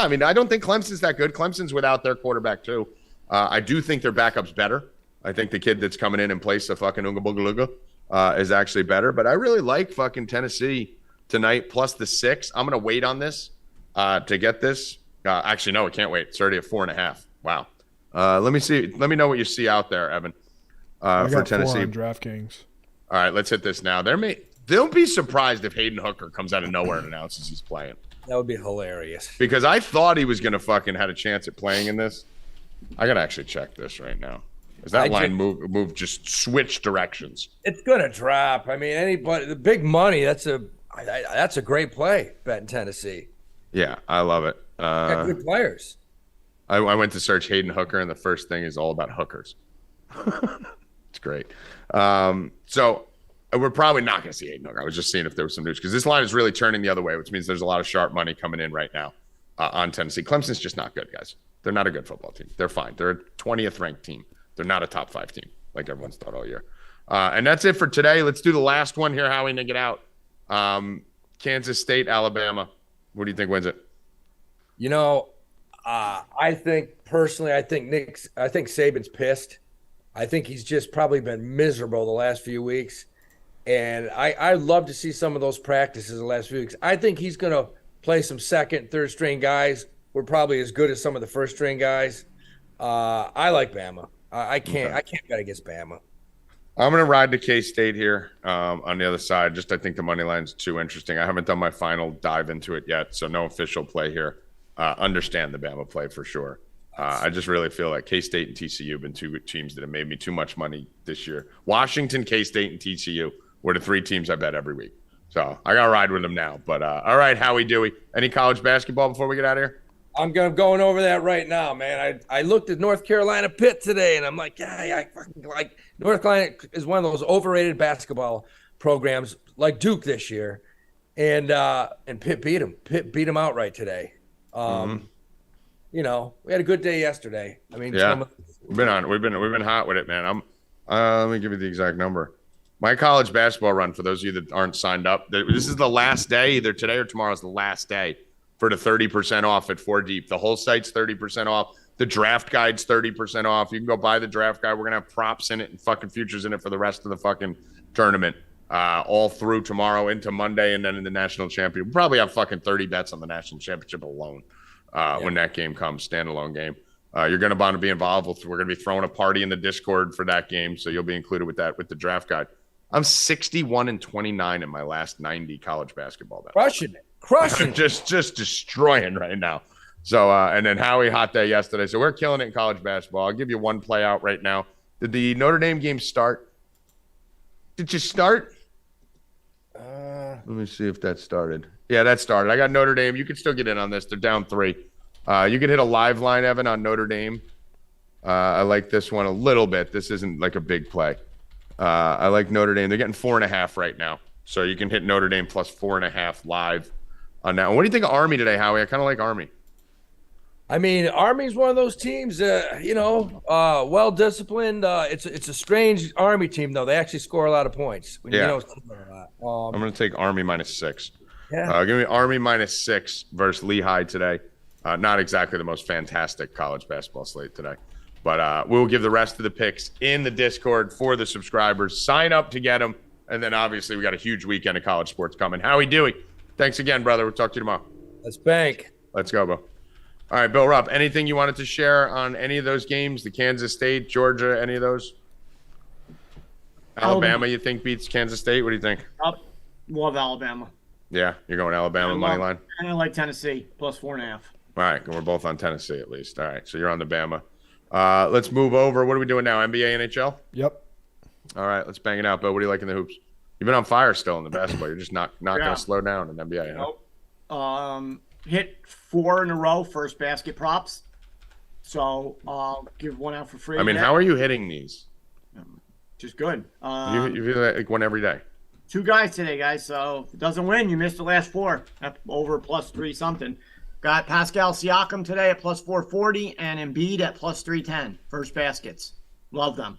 mean, I don't think Clemson's that good. Clemson's without their quarterback, too. I do think their backup's better. I think the kid that's coming in place of fucking Unga Booga Luga is actually better. But I really like fucking Tennessee tonight plus the 6. I'm going to wait on this to get this. Actually, no, I can't wait. It's already at 4.5. Wow. Let me see. Let me know what you see out there, Evan, for Tennessee. 4 on DraftKings. All right, let's hit this now. Don't be surprised if Hayden Hooker comes out of nowhere and announces he's playing. That would be hilarious. Because I thought he was going to fucking had a chance at playing in this. I got to actually check this right now. Is that line move just switch directions? It's going to drop. I mean, anybody, the big money, that's a great play, betting Tennessee. Yeah, I love it. Got good players. I went to search Hayden Hooker, and the first thing is all about hookers. It's great. So we're probably not going to see Hayden Hooker. I was just seeing if there was some news because this line is really turning the other way, which means there's a lot of sharp money coming in right now on Tennessee. Clemson's just not good, guys. They're not a good football team. They're fine. They're a 20th ranked team. They're not a top 5 team like everyone's thought all year. And that's it for today. Let's do the last one here, Howie, to get out. Kansas State, Alabama. What do you think wins it? I think personally, I think Saban's pissed. I think he's just probably been miserable the last few weeks. And I'd love to see some of those practices the last few weeks. I think he's going to play some second, third string guys. We're probably as good as some of the first string guys. I like Bama. I can't bet against Bama. I'm going to ride to K-State here on the other side. Just I think the money line's too interesting. I haven't done my final dive into it yet, so no official play here. Understand the Bama play for sure. I just really feel like K-State and TCU have been two teams that have made me too much money this year. Washington, K-State, and TCU were the three teams I bet every week. So I got to ride with them now. But all right, Howie Dewey, any college basketball before we get out of here? I'm going over that right now, man. I looked at North Carolina Pitt today, and I'm like, yeah, I fucking like North Carolina is one of those overrated basketball programs like Duke this year, and Pitt beat them. Pitt beat them outright today. You know, we had a good day yesterday. I mean, yeah, we've been hot with it, man. Let me give you the exact number. My college basketball run, for those of you that aren't signed up, this is the last day, either today or tomorrow is the last day for the 30% off at 4 Deep. The whole site's 30% off. The draft guide's 30% off. You can go buy the draft guide. We're going to have props in it and fucking futures in it for the rest of the fucking tournament, all through tomorrow into Monday and then in the national championship. We'll probably have fucking 30 bets on the national championship alone when that game comes, standalone game. You're going to want to be involved. We're going to be throwing a party in the Discord for that game, so you'll be included with that with the draft guide. I'm 61-29 in my last 90 college basketball bets. Crushing. just destroying right now. So, and then Howie, hot day yesterday. So we're killing it in college basketball. I'll give you one play out right now. Did the Notre Dame game start? Did you start? Let me see if that started. Yeah, that started. I got Notre Dame. You can still get in on this. They're down 3. You can hit a live line, Evan, on Notre Dame. I like this one a little bit. This isn't like a big play. I like Notre Dame. They're getting 4.5 right now. So you can hit Notre Dame plus 4.5 live on that one. What do you think of Army today, Howie? I kind of like Army. I mean, Army's one of those teams, well disciplined. It's a strange Army team, though. They actually score a lot of points. I'm going to take Army -6. Yeah. Give me Army -6 versus Lehigh today. Not exactly the most fantastic college basketball slate today. But we'll give the rest of the picks in the Discord for the subscribers. Sign up to get them. And then, obviously, we got a huge weekend of college sports coming. Howie Dewey, thanks again, brother. We'll talk to you tomorrow. Let's bank. Let's go, Bo. All right, Bill Rupp, anything you wanted to share on any of those games? The Kansas State, Georgia, any of those? Alabama, you think beats Kansas State? What do you think? Love Alabama. Yeah, you're going Alabama money line? And I like Tennessee, plus 4.5. All right, we're both on Tennessee at least. All right, so you're on the Bama. Let's move over. What are we doing now, NBA, NHL? Yep. All right, let's bang it out, Bill. What do you like in the hoops? You've been on fire still in the basketball. You're just not going to slow down in NBA. Nope. Hit 4 in a row first basket props. So I'll give one out for free. I mean, how are you hitting these? Just good. You feel like one every day. 2 guys today, guys. So if it doesn't win, you missed the last 4. Over plus 3 something. Got Pascal Siakam today at plus 440 and Embiid at plus 310. First baskets. Love them.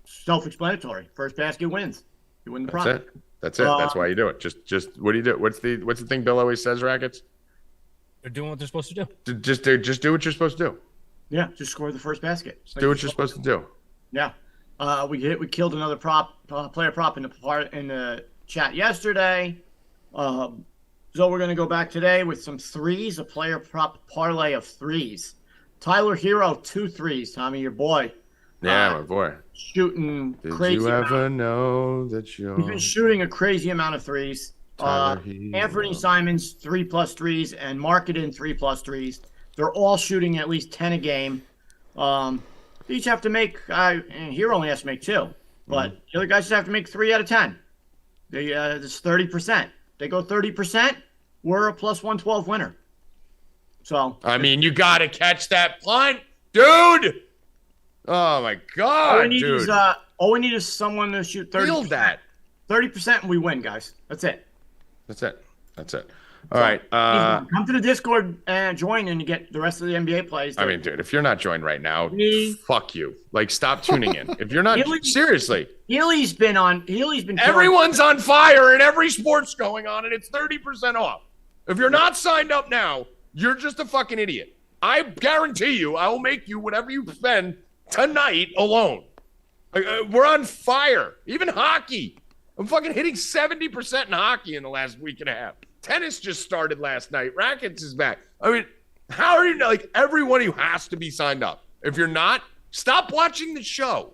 Self-explanatory. First basket wins. You win the prop. That's it. That's why you do it. Just what do you do? What's the thing Bill always says, Rackets? They're doing what they're supposed to do. Just do what you're supposed to do. Yeah, just score the first basket. Do what you're supposed to do. Yeah. We killed another player prop in the chat yesterday. So we're going to go back today with some threes, a player prop parlay of threes. Tyler Hero, 2 threes. Tommy, your boy. Yeah, my boy. Shooting Did crazy. Did you ever know that you're... He's been shooting a crazy amount of threes. Anthony Simons, 3+ threes, and Marketing, 3+ threes. They're all shooting at least 10 a game. They each have to make, and Hero only has to make 2. But the other guys just have to make 3 out of 10. It's 30%. They go 30%, we're a plus 112 winner. So I mean, you got to catch that punt, dude. Oh my God, dude! All we need is someone to shoot 30%. Feel that 30%, and we win, guys. That's it. All right. Come to the Discord and join, and you get the rest of the NBA plays. I mean, dude, if you're not joined right now, fuck you. Like, stop tuning in. If you're not seriously, Healy's been. Everyone's on fire, and every sport's going on, and it's 30% off. If you're not signed up now, you're just a fucking idiot. I guarantee you I will make you whatever you spend tonight alone. We're on fire. Even hockey. I'm fucking hitting 70% in hockey in the last week and a half. Tennis just started last night. Rackets is back. I mean, how are you, like, everyone who has to be signed up. If you're not, stop watching the show.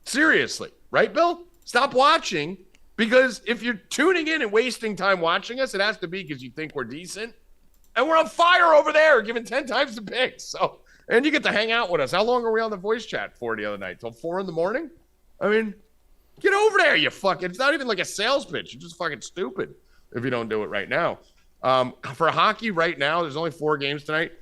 Seriously. Right, Bill? Stop watching, because if you're tuning in and wasting time watching us, it has to be because you think we're decent. And we're on fire over there, giving 10 times the picks. So, and you get to hang out with us. How long are we on the voice chat for the other night? Till 4 a.m? I mean, get over there, you fucking. It's not even like a sales pitch. You're just fucking stupid if you don't do it right now. For hockey right now, there's only 4 games tonight.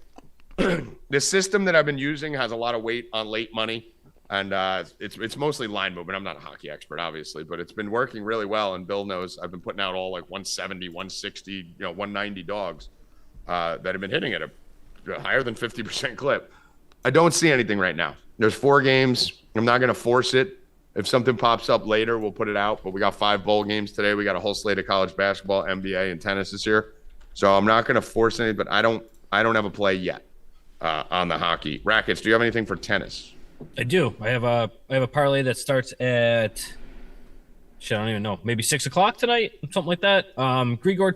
The system that I've been using has a lot of weight on late money. And it's mostly line movement. I'm not a hockey expert, obviously, but it's been working really well. And Bill knows I've been putting out all like 170, 160, 190 dogs that have been hitting at a higher than 50% clip. I don't see anything right now. There's 4 games. I'm not going to force it. If something pops up later, we'll put it out. But we got 5 bowl games today. We got a whole slate of college basketball, NBA, and tennis this year. So I'm not going to force anything, but I don't have a play yet on the hockey. Rackets, do you have anything for tennis? I do. I have a parlay that starts at I don't even know, maybe 6 o'clock tonight, something like that. Grigor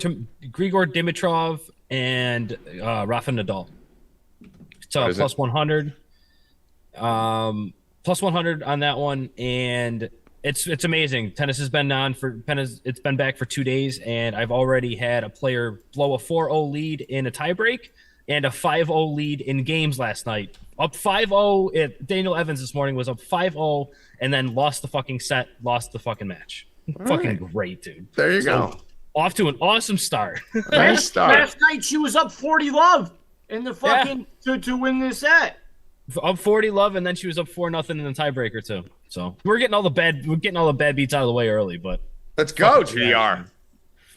Dimitrov and Rafa Nadal. So plus 100. Plus 100 on that one, and it's amazing. Tennis has been it's been back for 2 days, and I've already had a player blow a 4-0 lead in a tiebreak and a 5-0 lead in games last night. Up 5-0. Daniel Evans this morning was up 5-0 and then lost the fucking set, lost the fucking match. Fucking great, dude. There you go. Off to an awesome start. Nice start. Last night she was up 40-love in the fucking to win this set. Up 40-love, and then she was up 4-0 in the tiebreaker too. So we're getting all the bad beats out of the way early, but let's go, GDR.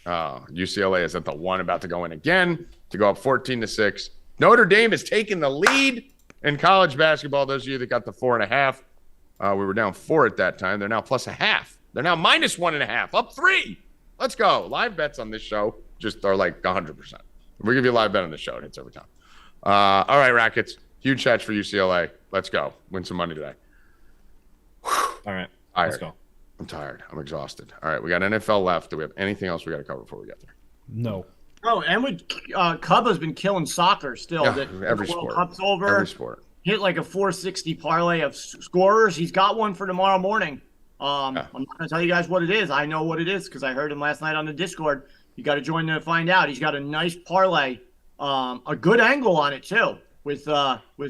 Oh, UCLA is at the 1, about to go in again to go up 14-6. Notre Dame is taking the lead in college basketball. Those of you that got the 4.5, we were down 4 at that time. They're now plus a half. They're now minus 1.5, up 3. Let's go. Live bets on this show just are like 100%. If we give you a live bet on this show, it hits every time. All right, Rackets. Huge catch for UCLA. Let's go. Win some money today. All right. Let's go. I'm tired. I'm exhausted. All right. We got NFL left. Do we have anything else we got to cover before we get there? No. Oh, and Cubba's been killing soccer still. Yeah, every sport. Cup's over. Every sport. Hit like a 460 parlay of scorers. He's got one for tomorrow morning. I'm not going to tell you guys what it is. I know what it is because I heard him last night on the Discord. You got to join to find out. He's got a nice parlay, a good angle on it too, with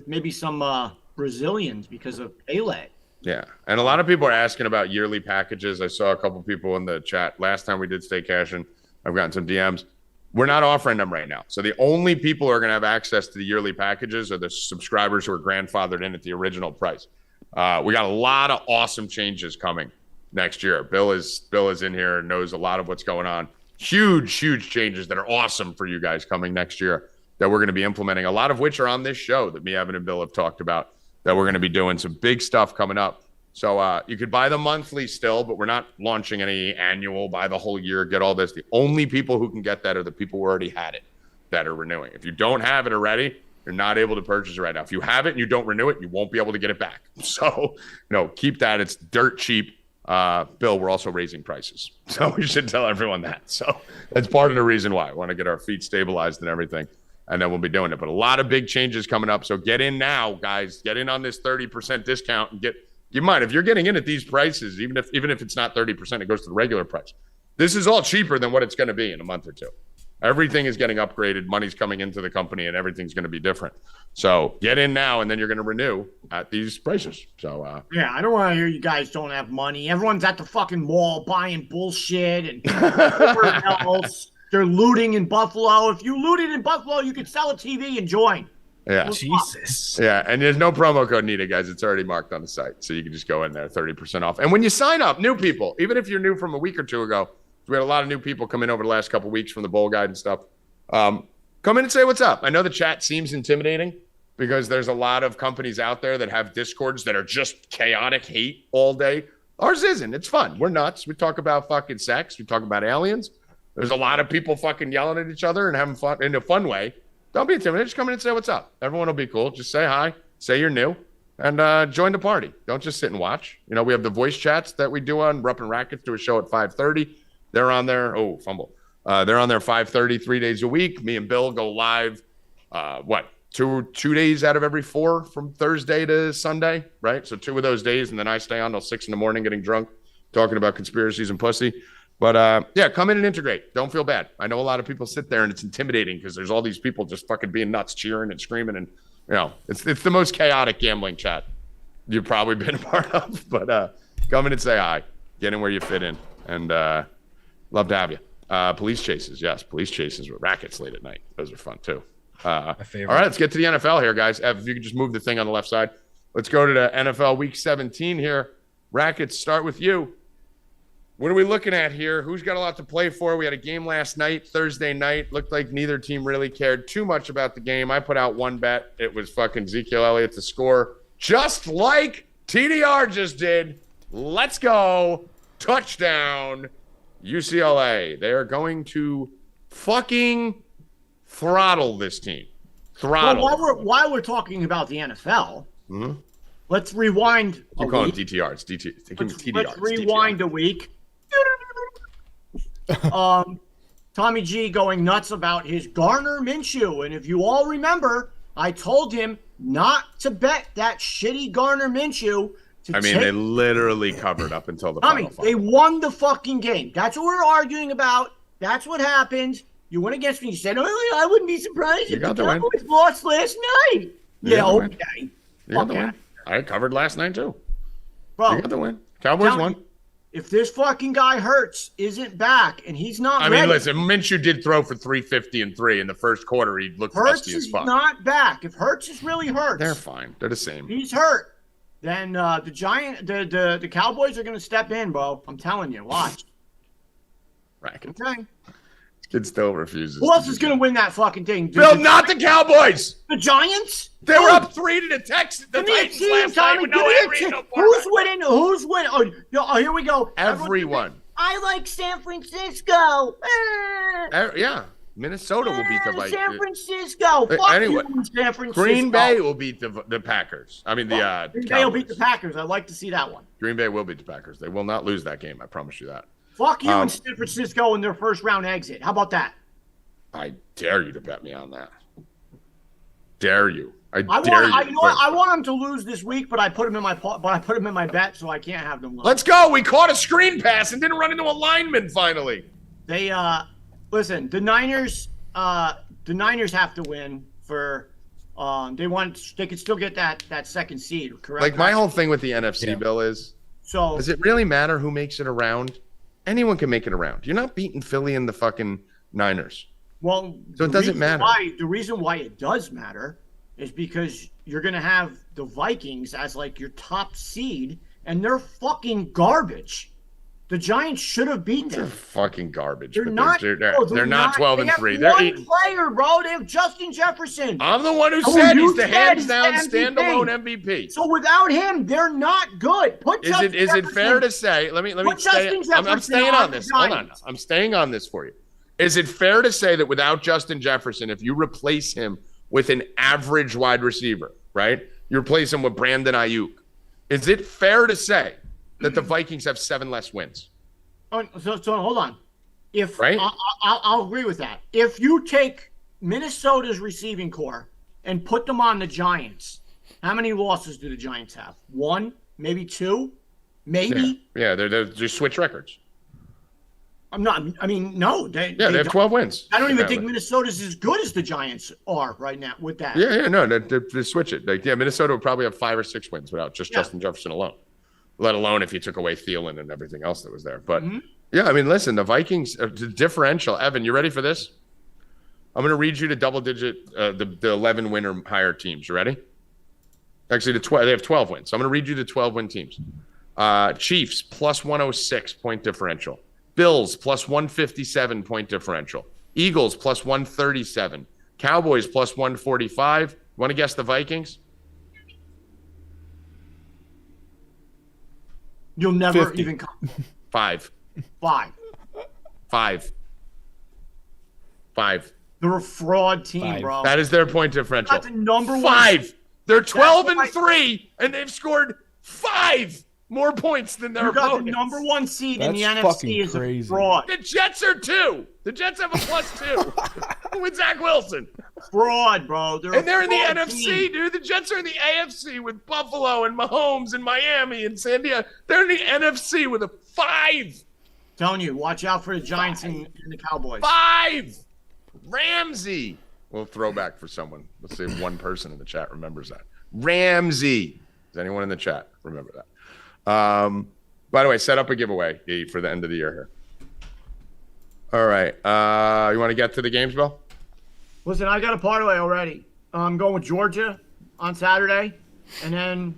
maybe some Brazilians because of Pele. Yeah, and a lot of people are asking about yearly packages. I saw a couple people in the chat last time we did Stay Cashin. I've gotten some DMs. We're not offering them right now. So the only people who are going to have access to the yearly packages are the subscribers who are grandfathered in at the original price. We got a lot of awesome changes coming next year. Bill is in here and knows a lot of what's going on. Huge changes that are awesome for you guys coming next year that we're going to be implementing, a lot of which are on this show that me, Evan, and Bill have talked about, that we're going to be doing some big stuff coming up. So you could buy the monthly still, but we're not launching any annual, buy the whole year, get all this. The only people who can get that are the people who already had it that are renewing. If you don't have it already, you're not able to purchase it right now. If you have it and you don't renew it, you won't be able to get it back. So, keep that. It's dirt cheap. Bill, we're also raising prices. So we should tell everyone that. So that's part of the reason why. I want to get our feet stabilized and everything, and then we'll be doing it. But a lot of big changes coming up. So get in now, guys. Get in on this 30% discount and you might, if you're getting in at these prices, even if it's not 30%, it goes to the regular price. This is all cheaper than what it's going to be in a month or two. Everything is getting upgraded. Money's coming into the company, and everything's going to be different. So get in now, and then you're going to renew at these prices. So yeah, I don't want to hear you guys don't have money. Everyone's at the fucking mall buying bullshit and else. They're looting in Buffalo. If you looted in Buffalo, you could sell a TV and join. Yeah. Jesus. Yeah, and there's no promo code needed, guys. It's already marked on the site. So you can just go in there, 30% off. And when you sign up, new people, even if you're new from a week or two ago, we had a lot of new people come in over the last couple of weeks from the bowl guide and stuff. Come in and say what's up. I know the chat seems intimidating because there's a lot of companies out there that have Discords that are just chaotic hate all day. Ours isn't. It's fun. We're nuts. We talk about fucking sex. We talk about aliens. There's a lot of people fucking yelling at each other and having fun in a fun way. Don't be intimidated. Just come in and say what's up. Everyone will be cool. Just say hi. Say you're new. And join the party. Don't just sit and watch. You know, we have the voice chats that we do on Rupp and Rackets, do a show at 5:30. They're on there. Oh, fumble. They're on there 5:30, 3 days a week. Me and Bill go live, two days out of every 4 from Thursday to Sunday, right? So 2 of those days, and then I stay on till 6 in the morning getting drunk, talking about conspiracies and pussy. But yeah, come in and integrate. Don't feel bad. I know a lot of people sit there and it's intimidating because there's all these people just fucking being nuts, cheering and screaming, and you know, it's the most chaotic gambling chat you've probably been a part of. But come in and say hi, get in where you fit in, and love to have you. Police chases, yes, police chases with Rackets late at night. Those are fun too. My favorite. All right, let's get to the NFL here, guys. Ev, if you could just move the thing on the left side. Let's go to the NFL Week 17 here. Rackets, start with you. What are we looking at here? Who's got a lot to play for? We had a game last night, Thursday night. Looked like neither team really cared too much about the game. I put out one bet. It was fucking Ezekiel Elliott to score, just like TDR just did. Let's go. Touchdown. UCLA. They are going to fucking throttle this team. Throttle. Well, while we're talking about the NFL, let's rewind. You call them DTR. It's DT. TDR. Let's rewind a week. Tommy G going nuts about his Gardner Minshew. And if you all remember, I told him not to bet that shitty Gardner Minshew. They literally covered up until the Tommy, final. They won the fucking game. That's what we're arguing about. That's what happened. You went against me. You said, "Oh, I wouldn't be surprised if the Cowboys lost last night." Yeah, okay. You got the win. I covered last night too. Bro, you got the win. Cowboys won. If this fucking guy Hurts isn't back and he's not ready. Listen, Minshew did throw for 350 and 3 in the first quarter. He looked rusty as fuck. Hurts is not back. If Hurts is really hurt, they're fine. They're the same. He's hurt. Then the Cowboys are going to step in, bro. I'm telling you. Watch. Rackets. Okay. Kid still refuses. Who else is going to win that fucking thing? Bill, not the Cowboys. The Giants? They were up 3 to the Texans. The Titans last night with no Henry. Who's winning? Who's winning? Oh, here we go. Everyone. I like San Francisco. Yeah. Minnesota will beat the Vikings. San Francisco. Fuck anyway, you, San Francisco. Green Bay will beat the Packers. Green Bay will beat the Packers. I'd like to see that one. Green Bay will beat the Packers. They will not lose that game. I promise you that. Fuck you and San Francisco in their first round exit. How about that? I dare you to bet me on that. Dare you? I want them to lose this week, but I put them in my bet, so I can't have them lose. Let's go. We caught a screen pass and didn't run into a lineman finally. They listen. The Niners have to win for. They could still get that second seed, correct? Like my whole thing with the NFC, Bill, is does it really matter who makes it around? Anyone can make it around. You're not beating Philly and the fucking Niners. Well, so it doesn't matter. The reason why it does matter is because you're going to have the Vikings as like your top seed, and they're fucking garbage. The Giants should have beat them. They're fucking garbage. They're not 12 and 3. They're one player, bro. They have Justin Jefferson. I'm the one who said he's the hands-down standalone MVP. So without him, they're not good. Is it fair to say? Let me stay. I'm staying on this. Hold on. I'm staying on this for you. Is it fair to say that without Justin Jefferson, if you replace him with an average wide receiver, right? You replace him with Brandon Ayuk. Is it fair to say that the Vikings have 7 less wins? So hold on. I'll agree with that. If you take Minnesota's receiving core and put them on the Giants, how many losses do the Giants have? 1, maybe 2, maybe. Yeah, they switch records. No. They have 12 wins. I don't even think Minnesota's as good as the Giants are right now with that. They switch it. Minnesota would probably have 5 or 6 wins without just Justin Jefferson alone, let alone if you took away Thielen and everything else that was there. But, listen, the Vikings, the differential. Evan, you ready for this? I'm going to read you the double-digit, the 11 win or higher teams. You ready? Actually, they have 12 wins. So I'm going to read you the 12-win teams. Chiefs, plus 106 point differential. Bills, plus 157 point differential. Eagles, plus 137. Cowboys, plus 145. Want to guess the Vikings? You'll never 50. Even come. 5. They're a fraud team, 5. bro. That is their point differential. That's the number 1. 5. They're 12-3, and they've scored 5 more points than their You got opponents. the number 1 seed in the That's NFC fucking is a crazy. fraud. The Jets are 2. The Jets have a +2 with Zach Wilson. Fraud, bro. And they're in the fraud NFC, team. dude. The Jets are in the AFC with Buffalo and Mahomes and Miami and San Diego. They're in the NFC with a 5. Telling you, watch out for the Giants and the Cowboys. 5. Ramsey. We'll throw back for someone. Let's see if one person in the chat remembers that. Ramsey. Does anyone in the chat remember that? By the way, set up a giveaway for the end of the year here. All right. You want to get to the games, Bill? Listen, I got a parlay already. I'm going with Georgia on Saturday, and then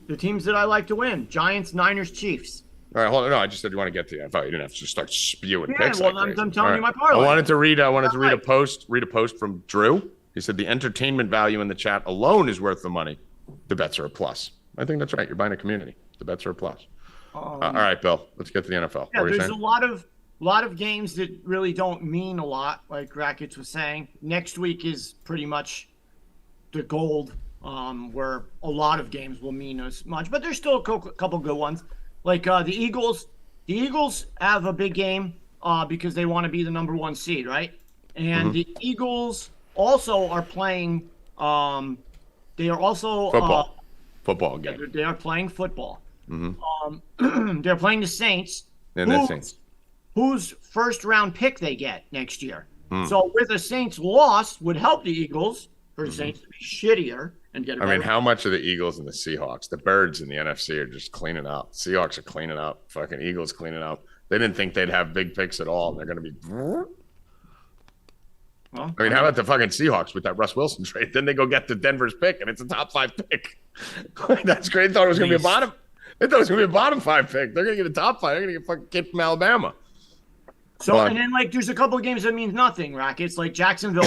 the teams that I like to win: Giants, Niners, Chiefs. All right, hold on. No, I just said you want to get to it. I thought you didn't have to just start spewing Yeah, picks. well, like I'm crazy. telling All you my right. parlay. I wanted to read a Right. post from Drew. He said the entertainment value in the chat alone is worth the money. The bets are a plus. I think that's right. You're buying a community. The bets are a plus. All right, Bill. Let's get to the NFL. Yeah, What were you there's saying? a lot of games that really don't mean a lot, like Rackets was saying. Next week is pretty much the gold, where a lot of games will mean as much, but there's still a couple good ones. Like the Eagles. The Eagles have a big game because they want to be the number 1 seed, right? And the Eagles also are playing. They are also Football game. They are playing football. They're playing the Saints. And the Saints. Whose first round pick they get next year. So with a Saints loss would help the Eagles for the Saints to be shittier and get a better. how much of the Eagles and the Seahawks, the birds in the NFC are just cleaning up. Seahawks are cleaning up. Fucking Eagles cleaning up. They didn't think they'd have big picks at all. They're going to be. Well, how about the fucking Seahawks with that Russ Wilson trade? Then they go get the Denver's pick, and it's a top 5 pick. That's great. They thought it was going to be a bottom. They thought it was going to be a bottom 5 pick. They're going to get a top 5. They're going to get fucking kid from Alabama. So and then there's a couple of games that means nothing, Rackets. Like Jacksonville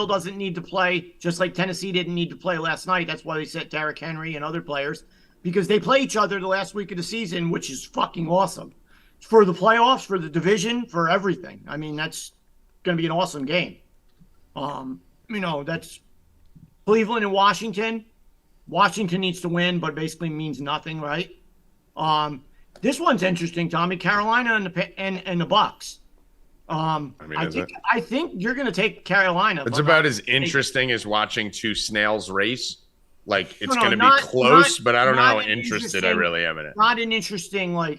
doesn't need to play, just like Tennessee didn't need to play last night. That's why they set Derrick Henry and other players, because they play each other the last week of the season, which is fucking awesome for the playoffs, for the division, for everything. I mean, that's going to be an awesome game. That's Cleveland and Washington. Washington needs to win, but basically means nothing, right? This one's interesting, Tommy. Carolina and the Bucks. I think you're going to take Carolina. It's about as interesting as watching 2 snails race. Like, it's going to be close, but I don't know how interested I really am in it. Not an interesting, the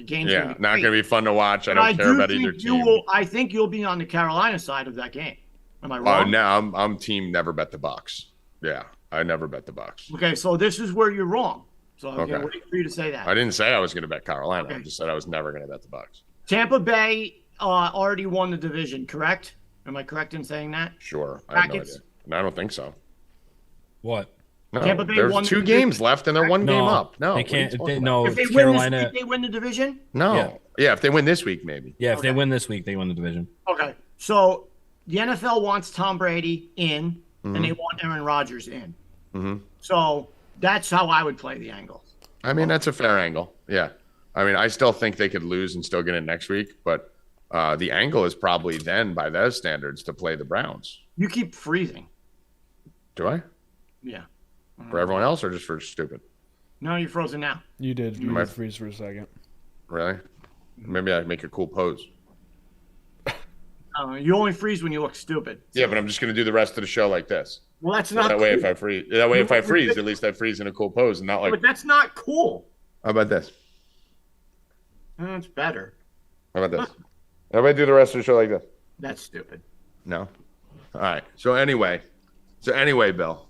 game's Yeah, not going to be fun to watch. I don't care about either team. I think you'll be on the Carolina side of that game. Am I wrong? No, I'm team never bet the Bucks. Yeah, I never bet the Bucks. Okay, so this is where you're wrong. So I'm Okay. going to wait for you to say that. I didn't say I was going to bet Carolina. Okay. I just said I was never going to bet the Bucks. Tampa Bay already won the division, correct? Am I correct in saying that? Sure. I have no Rackets? idea. No, I don't think so. What? No, Tampa Bay there's won the 2 division. games left, and they're 1 game up. No, they can't. what are you talking No, If they Carolina. win this week, they win the division? No. Yeah, if they win this week, maybe. Yeah, if they Okay. win this week, they win the division. Okay. So the NFL wants Tom Brady in, and they want Aaron Rodgers in. So that's how I would play the angle. I mean, that's a fair angle. Yeah. I mean, I still think they could lose and still get in next week, but the angle is probably then, by those standards, to play the Browns. You keep freezing. Do I? Yeah. For everyone else or just for stupid? No, you're frozen now. You did. You Am I- did freeze for a second. Really? Maybe I'd make a cool pose. You only freeze when you look stupid. Yeah, but I'm just going to do the rest of the show like this. Well, that's not That cool. way, if I freeze, at least I freeze in a cool pose and not like. But that's not cool. How about this? That's better. How about this? How about I do the rest of the show like this? That's stupid. No. All right. So anyway, Bill.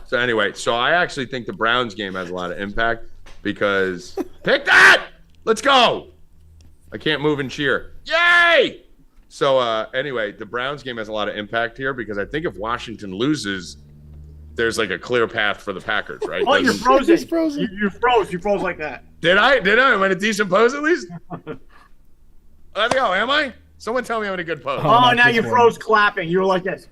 So I actually think the Browns game has a lot of impact because pick that. Let's go. I can't move and cheer. Yay! So anyway, the Browns game has a lot of impact here because I think if Washington loses, there's like a clear path for the Packers, right? Oh, you're frozen. He's frozen. You froze. You froze like that. Did I? Am I in a decent pose at least? Let's go. Am I? Someone tell me I'm in a good pose. Oh, not now this you one. froze clapping. You were like this.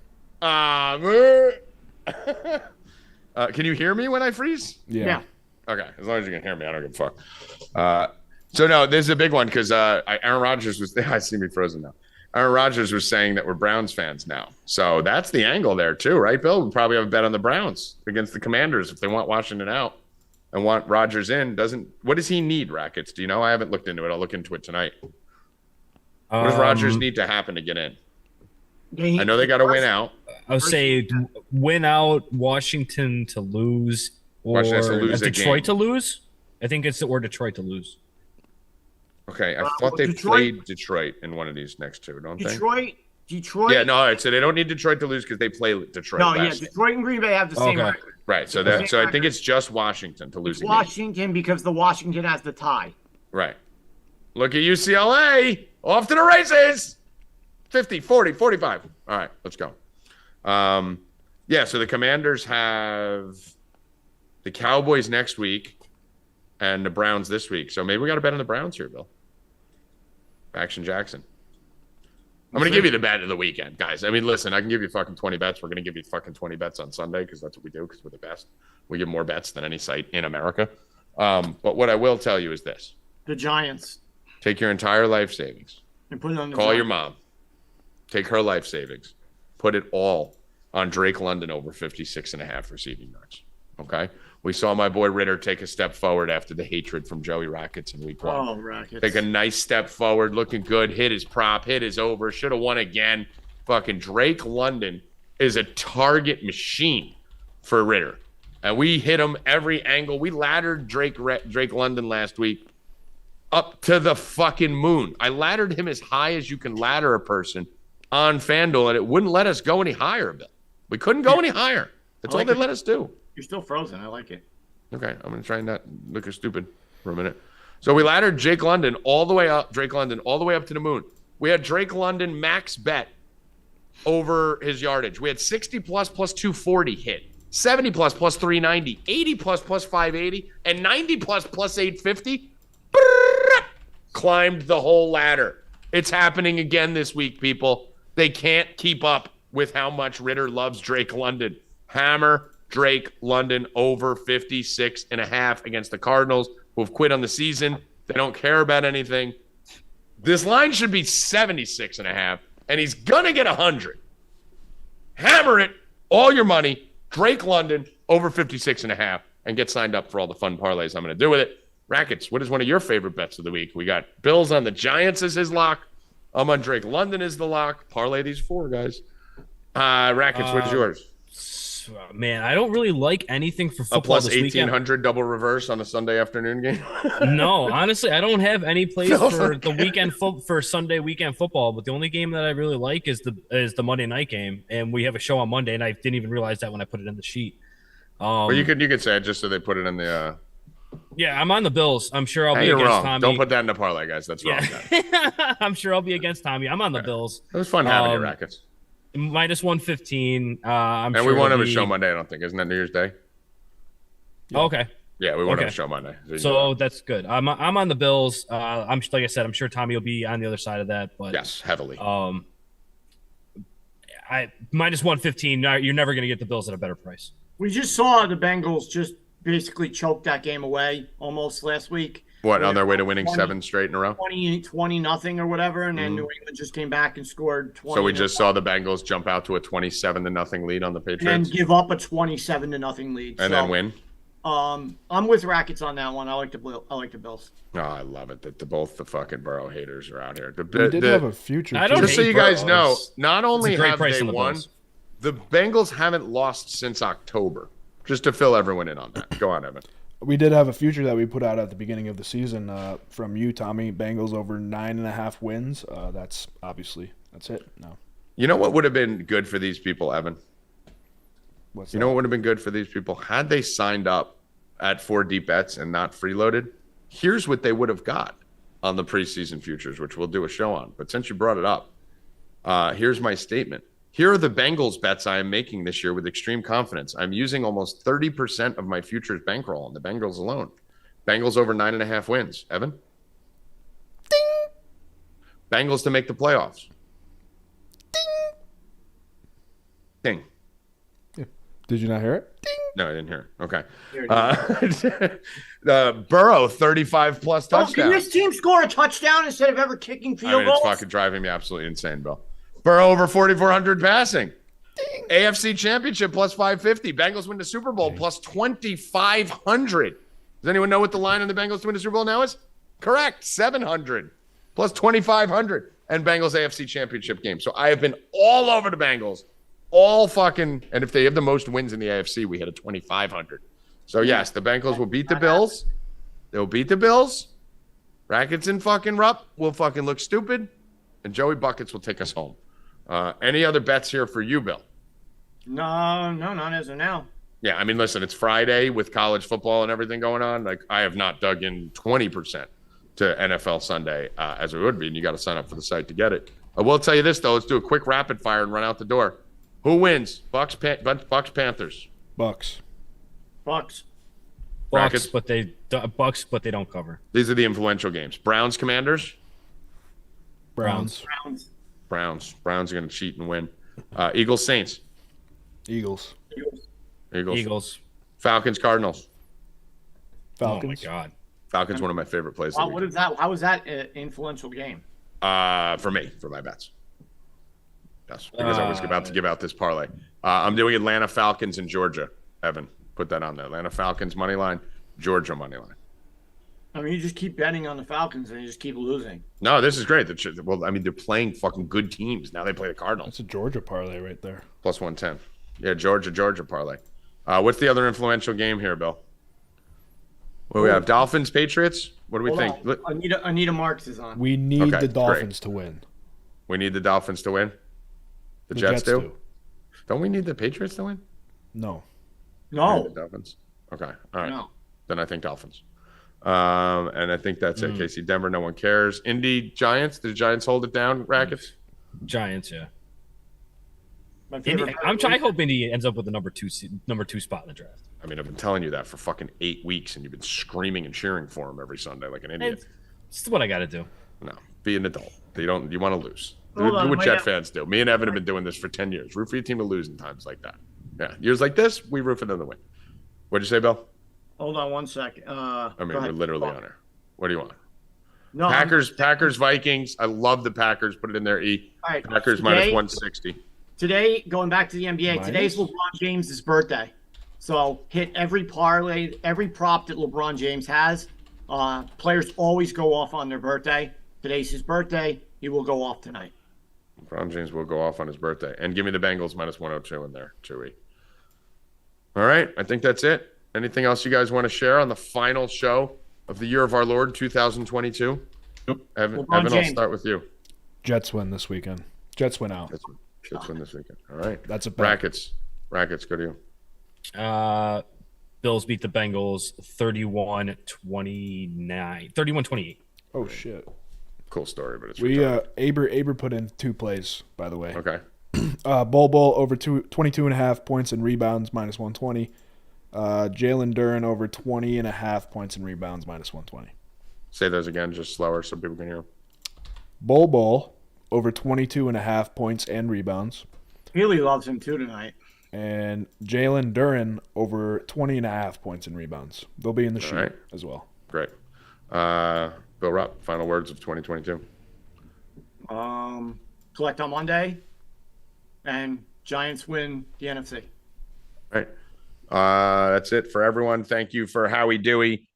Can you hear me when I freeze? Yeah. Okay, as long as you can hear me, I don't give a fuck. So no, this is a big one because Aaron Rodgers was. I see me frozen now. Aaron Rodgers was saying that we're Browns fans now, so that's the angle there too, right, Bill? We probably have a bet on the Browns against the Commanders if they want Washington out and want Rodgers in. What does he need, Rackets? Do you know? I haven't looked into it. I'll look into it tonight. What does Rodgers need to happen to get in? I know they got to win out. I would say win out, Washington to lose, or Detroit to lose. I think it's Detroit to lose. Okay, I thought they played Detroit in one of these next two, don't they? Detroit. Yeah, no, all right. So they don't need Detroit to lose because they play Detroit. No, yeah, Detroit and Green Bay have the same record. Right. So I think it's just Washington to lose. Washington because the Washington has the tie. Right. Look at UCLA off to the races. 50, 40, 45. All right, let's go. Yeah. So the Commanders have the Cowboys next week and the Browns this week. So maybe we got to bet on the Browns here, Bill. Action Jackson. I'm going to give you the bet of the weekend, guys. I mean, listen, I can give you fucking 20 bets. We're going to give you fucking 20 bets on Sunday because that's what we do because we're the best. We give more bets than any site in America. But what I will tell you is this. The Giants. Take your entire life savings. And put it on the Call your mom. Take her life savings. Put it all on Drake London over 56.5 receiving yards. Okay? We saw my boy Ritter take a step forward after the hatred from Joey Rackets in week 1. Oh, Rackets. Take a nice step forward, looking good, hit his prop, hit his over, should have won again. Fucking Drake London is a target machine for Ritter. And we hit him every angle. We laddered Drake London last week up to the fucking moon. I laddered him as high as you can ladder a person on FanDuel, and it wouldn't let us go any higher, Bill. We couldn't go any higher. That's all they let us do. You're still frozen. I like it. Okay, I'm going to try and not look stupid for a minute. So we laddered Drake London all the way up to the moon. We had Drake London max bet over his yardage. We had 60 plus 240 hit, 70 plus 390, 80 plus 580, and 90 plus 850. Climbed the whole ladder. It's happening again this week, people. They can't keep up with how much Ritter loves Drake London. Hammer Drake London over 56.5 against the Cardinals, who have quit on the season. They don't care about anything. This line should be 76.5, and he's gonna get 100. Hammer it, all your money. Drake London over 56.5, and get signed up for all the fun parlays I'm gonna do with it. Rackets, what is one of your favorite bets of the week? We got Bills on the Giants as his lock. I'm on Drake London as the lock. Parlay these 4 guys. Rackets, what is yours? Man, I don't really like anything for football. A plus this 1,800 double reverse on a Sunday afternoon game. No, honestly, I don't have any place for the weekend for Sunday weekend football. But the only game that I really like is the Monday night game, and we have a show on Monday, and I didn't even realize that when I put it in the sheet. Well, you could say it just so they put it in the. Yeah, I'm on the Bills. I'm sure I'll be against wrong. Tommy. Don't put that in the parlay, guys. That's wrong. I'm sure I'll be against Tommy. I'm on the Bills. It was fun having you, Rackets. Minus 115. And we won't have a show Monday, I don't think. Isn't that New Year's Day? Yeah. Okay. Yeah, we won't have a show Monday. So that's good. I'm on the Bills. I'm like I said, I'm sure Tommy will be on the other side of that. But yes, heavily. I minus 115. You're never going to get the Bills at a better price. We just saw the Bengals just basically choke that game away almost last week. What, on their way to winning 7 straight in a row? 20-0 or whatever, and then New England just came back and scored 20. So we just saw the Bengals jump out to a 27-0 lead on the Patriots. And give up a 27-0 lead. And then win? I'm with Rackets on that one. I like the Bills. Oh, I love it that both the fucking Burrow haters are out here. We did have a future. Just so you guys know, not only have they the won, the Bengals haven't lost since October. Just to fill everyone in on that. Go on, Evan. We did have a future that we put out at the beginning of the season from you, Tommy. Bengals over 9.5 wins. That's it. No. You know what would have been good for these people, Evan? What's you know what would have been good for these people? Had they signed up at 4 deep bets and not freeloaded, here's what they would have got on the preseason futures, which we'll do a show on. But since you brought it up, here's my statement. Here are the Bengals bets I am making this year with extreme confidence. I'm using almost 30% of my futures bankroll on the Bengals alone. Bengals over 9.5 wins. Evan? Ding! Bengals to make the playoffs. Ding! Ding. Yeah. Did you not hear it? Ding! No, I didn't hear. Okay. Burrow 35 plus touchdowns. Can this team score a touchdown instead of ever kicking field goals? It's fucking driving me absolutely insane, Bill. Burrow over 4,400 passing. Ding. AFC Championship plus 550. Bengals win the Super Bowl plus 2,500. Does anyone know what the line on the Bengals to win the Super Bowl now is? Correct. 700 plus 2,500. And Bengals AFC Championship game. So I have been all over the Bengals. And if they have the most wins in the AFC, we hit a 2,500. So yes, the Bengals will beat the Bills. They'll beat the Bills. Rackets and fucking Rupp will fucking look stupid. And Joey Buckets will take us home. Any other bets here for you, Bill? No, not as of now. Yeah, I mean, listen, it's Friday with college football and everything going on. Like, I have not dug in 20% to NFL Sunday as it would be, and you got to sign up for the site to get it. I will tell you this, though. Let's do a quick rapid fire and run out the door. Who wins? Bucks, Panthers. Bucks. Rackets. But they don't cover. These are the influential games. Browns, Commanders. Browns are going to cheat and win. Eagles, Saints. Eagles. Falcons, Cardinals. Falcons. Oh my God. Falcons, one of my favorite plays. Wow, what is that? How is that an influential game? For my bets. Yes, because I was about to give out this parlay. I'm doing Atlanta Falcons and Georgia. Evan, put that on there. Atlanta Falcons money line, Georgia money line. I mean, you just keep betting on the Falcons and you just keep losing. No, this is great. Well, I mean, they're playing fucking good teams. Now they play the Cardinals. That's a Georgia parlay right there. Plus 110. Yeah, Georgia parlay. What's the other influential game here, Bill? Well, we have Dolphins, Patriots. What do we think? Anita Marks is on. We need the Dolphins to win. We need the Dolphins to win? The Jets do? Don't we need the Patriots to win? No. The Dolphins. Okay. All right. No. Then I think Dolphins. And I think that's it. KC, Denver, no one cares. Indy, Giants. Did the Giants hold it down, Rackets? Giants, yeah. I hope Indy ends up with the number two spot in the draft. I mean, I've been telling you that for fucking 8 weeks, and you've been screaming and cheering for him every Sunday like an idiot. It's what I got to do. No, be an adult. You want to lose. Do what Jet fans do. Me and Evan have been doing this for 10 years. Root for your team to lose in times like that. Yeah, years like this, we root for them to win. What'd you say, Bill? Hold on one second. We're literally on her. What do you want? No, Packers, Vikings. I love the Packers. Put it in there, E. All right, Packers minus 160. Today, going back to the NBA, today's LeBron James' birthday. So hit every parlay, every prop that LeBron James has. Players always go off on their birthday. Today's his birthday. He will go off tonight. LeBron James will go off on his birthday. And give me the Bengals minus 102 in there, Chewy. All right, I think that's it. Anything else you guys want to share on the final show of the year of our Lord 2022? Yep. Evan, I'll start with you. Jets win this weekend. Jets win out. Jets win this weekend. All right. That's a bet. Rackets, go to you. Bills beat the Bengals 31-28. Oh, shit. Cool story, but it's Aber put in 2 plays, by the way. Okay. Bol over 22.5 points and rebounds minus 120. Jalen Duren over 20.5 points and rebounds minus 120. Say those again, just slower so people can hear. Bol over 22.5 points and rebounds. Healy loves him too tonight. And Jalen Duren over 20.5 points and rebounds. They'll be in the shoot as well. Great. Bill Rupp, final words of 2022. Collect on Monday, and Giants win the NFC. All right. That's it for everyone. Thank you for Howie Dewey,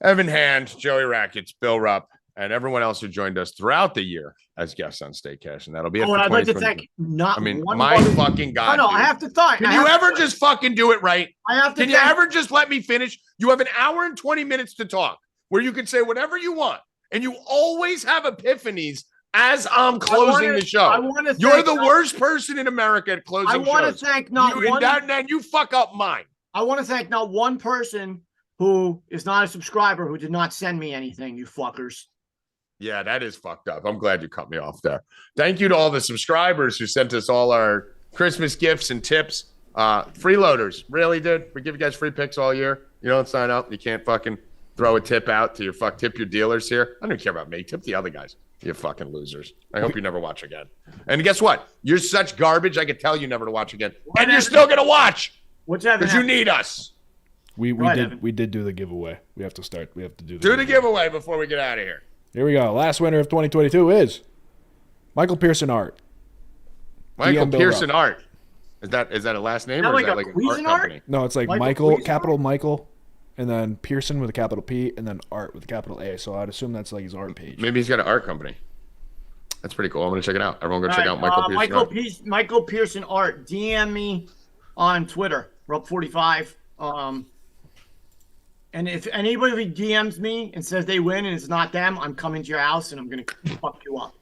Evan Hand, Joey Rackets, Bill Rupp, and everyone else who joined us throughout the year as guests on Stay Cashin. That'll be it. I'd like to thank fucking God. No, I have to thank. Can you ever just fucking do it right? Can you ever just let me finish? You have an hour and 20 minutes to talk where you can say whatever you want, and you always have epiphanies as I'm closing the show. You're the worst person in America at closing shows. I want to thank and you fuck up mine. I want to thank not one person who is not a subscriber who did not send me anything, you fuckers. Yeah, that is fucked up. I'm glad you cut me off there. Thank you to all the subscribers who sent us all our Christmas gifts and tips. Freeloaders, really, dude. We give you guys free picks all year. You don't sign up. You can't fucking throw a tip out to your tip your dealers here. I don't care about me. Tip the other guys. You fucking losers. I hope you never watch again. And guess what? You're such garbage, I could tell you never to watch again. And you're still going to watch. What's that? Because you need us. We did do the giveaway. We have to do the giveaway before we get out of here. Here we go. Last winner of 2022 is Michael Pearson Art. Michael Pearson Art. Is that a last name, or is that like an art company? No, it's like Michael capital Michael, and then Pearson with a capital P, and then Art with a capital A. So I'd assume that's like his art page. Maybe he's got an art company. That's pretty cool. I'm gonna check it out. Everyone go check out Michael Pearson Art. Michael Pearson Art. DM me on Twitter, Rupp45. And if anybody DMs me and says they win and it's not them, I'm coming to your house and I'm gonna fuck you up.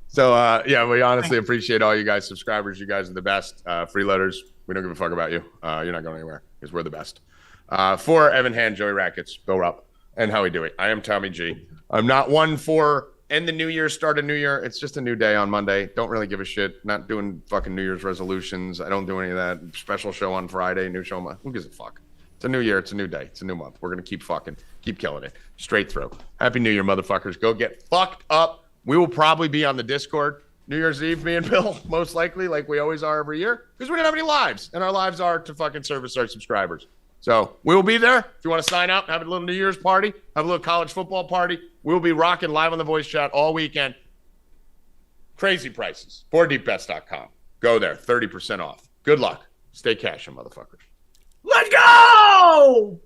So we honestly appreciate all you guys, subscribers. You guys are the best. Freeloaders, we don't give a fuck about you. You're not going anywhere because we're the best. For Evan Hand, Joey Rackets, Bill Rupp, and Howie Dewey, I am Tommy G. I'm not one for end the new year, start a new year. It's just a new day on Monday. Don't really give a shit. Not doing fucking New Year's resolutions. I don't do any of that. Special show on Friday, new show on. Who gives a fuck? It's a new year. It's a new day. It's a new month. We're going to keep killing it. Straight through. Happy New Year, motherfuckers. Go get fucked up. We will probably be on the Discord New Year's Eve, me and Bill, most likely, like we always are every year, because we don't have any lives, and our lives are to fucking service our subscribers. So we will be there. If you want to sign up, have a little New Year's party, have a little college football party, we'll be rocking live on the voice chat all weekend. Crazy prices. 4deepbets.com. Go there. 30% off. Good luck. Stay cashin', motherfuckers. Let's go!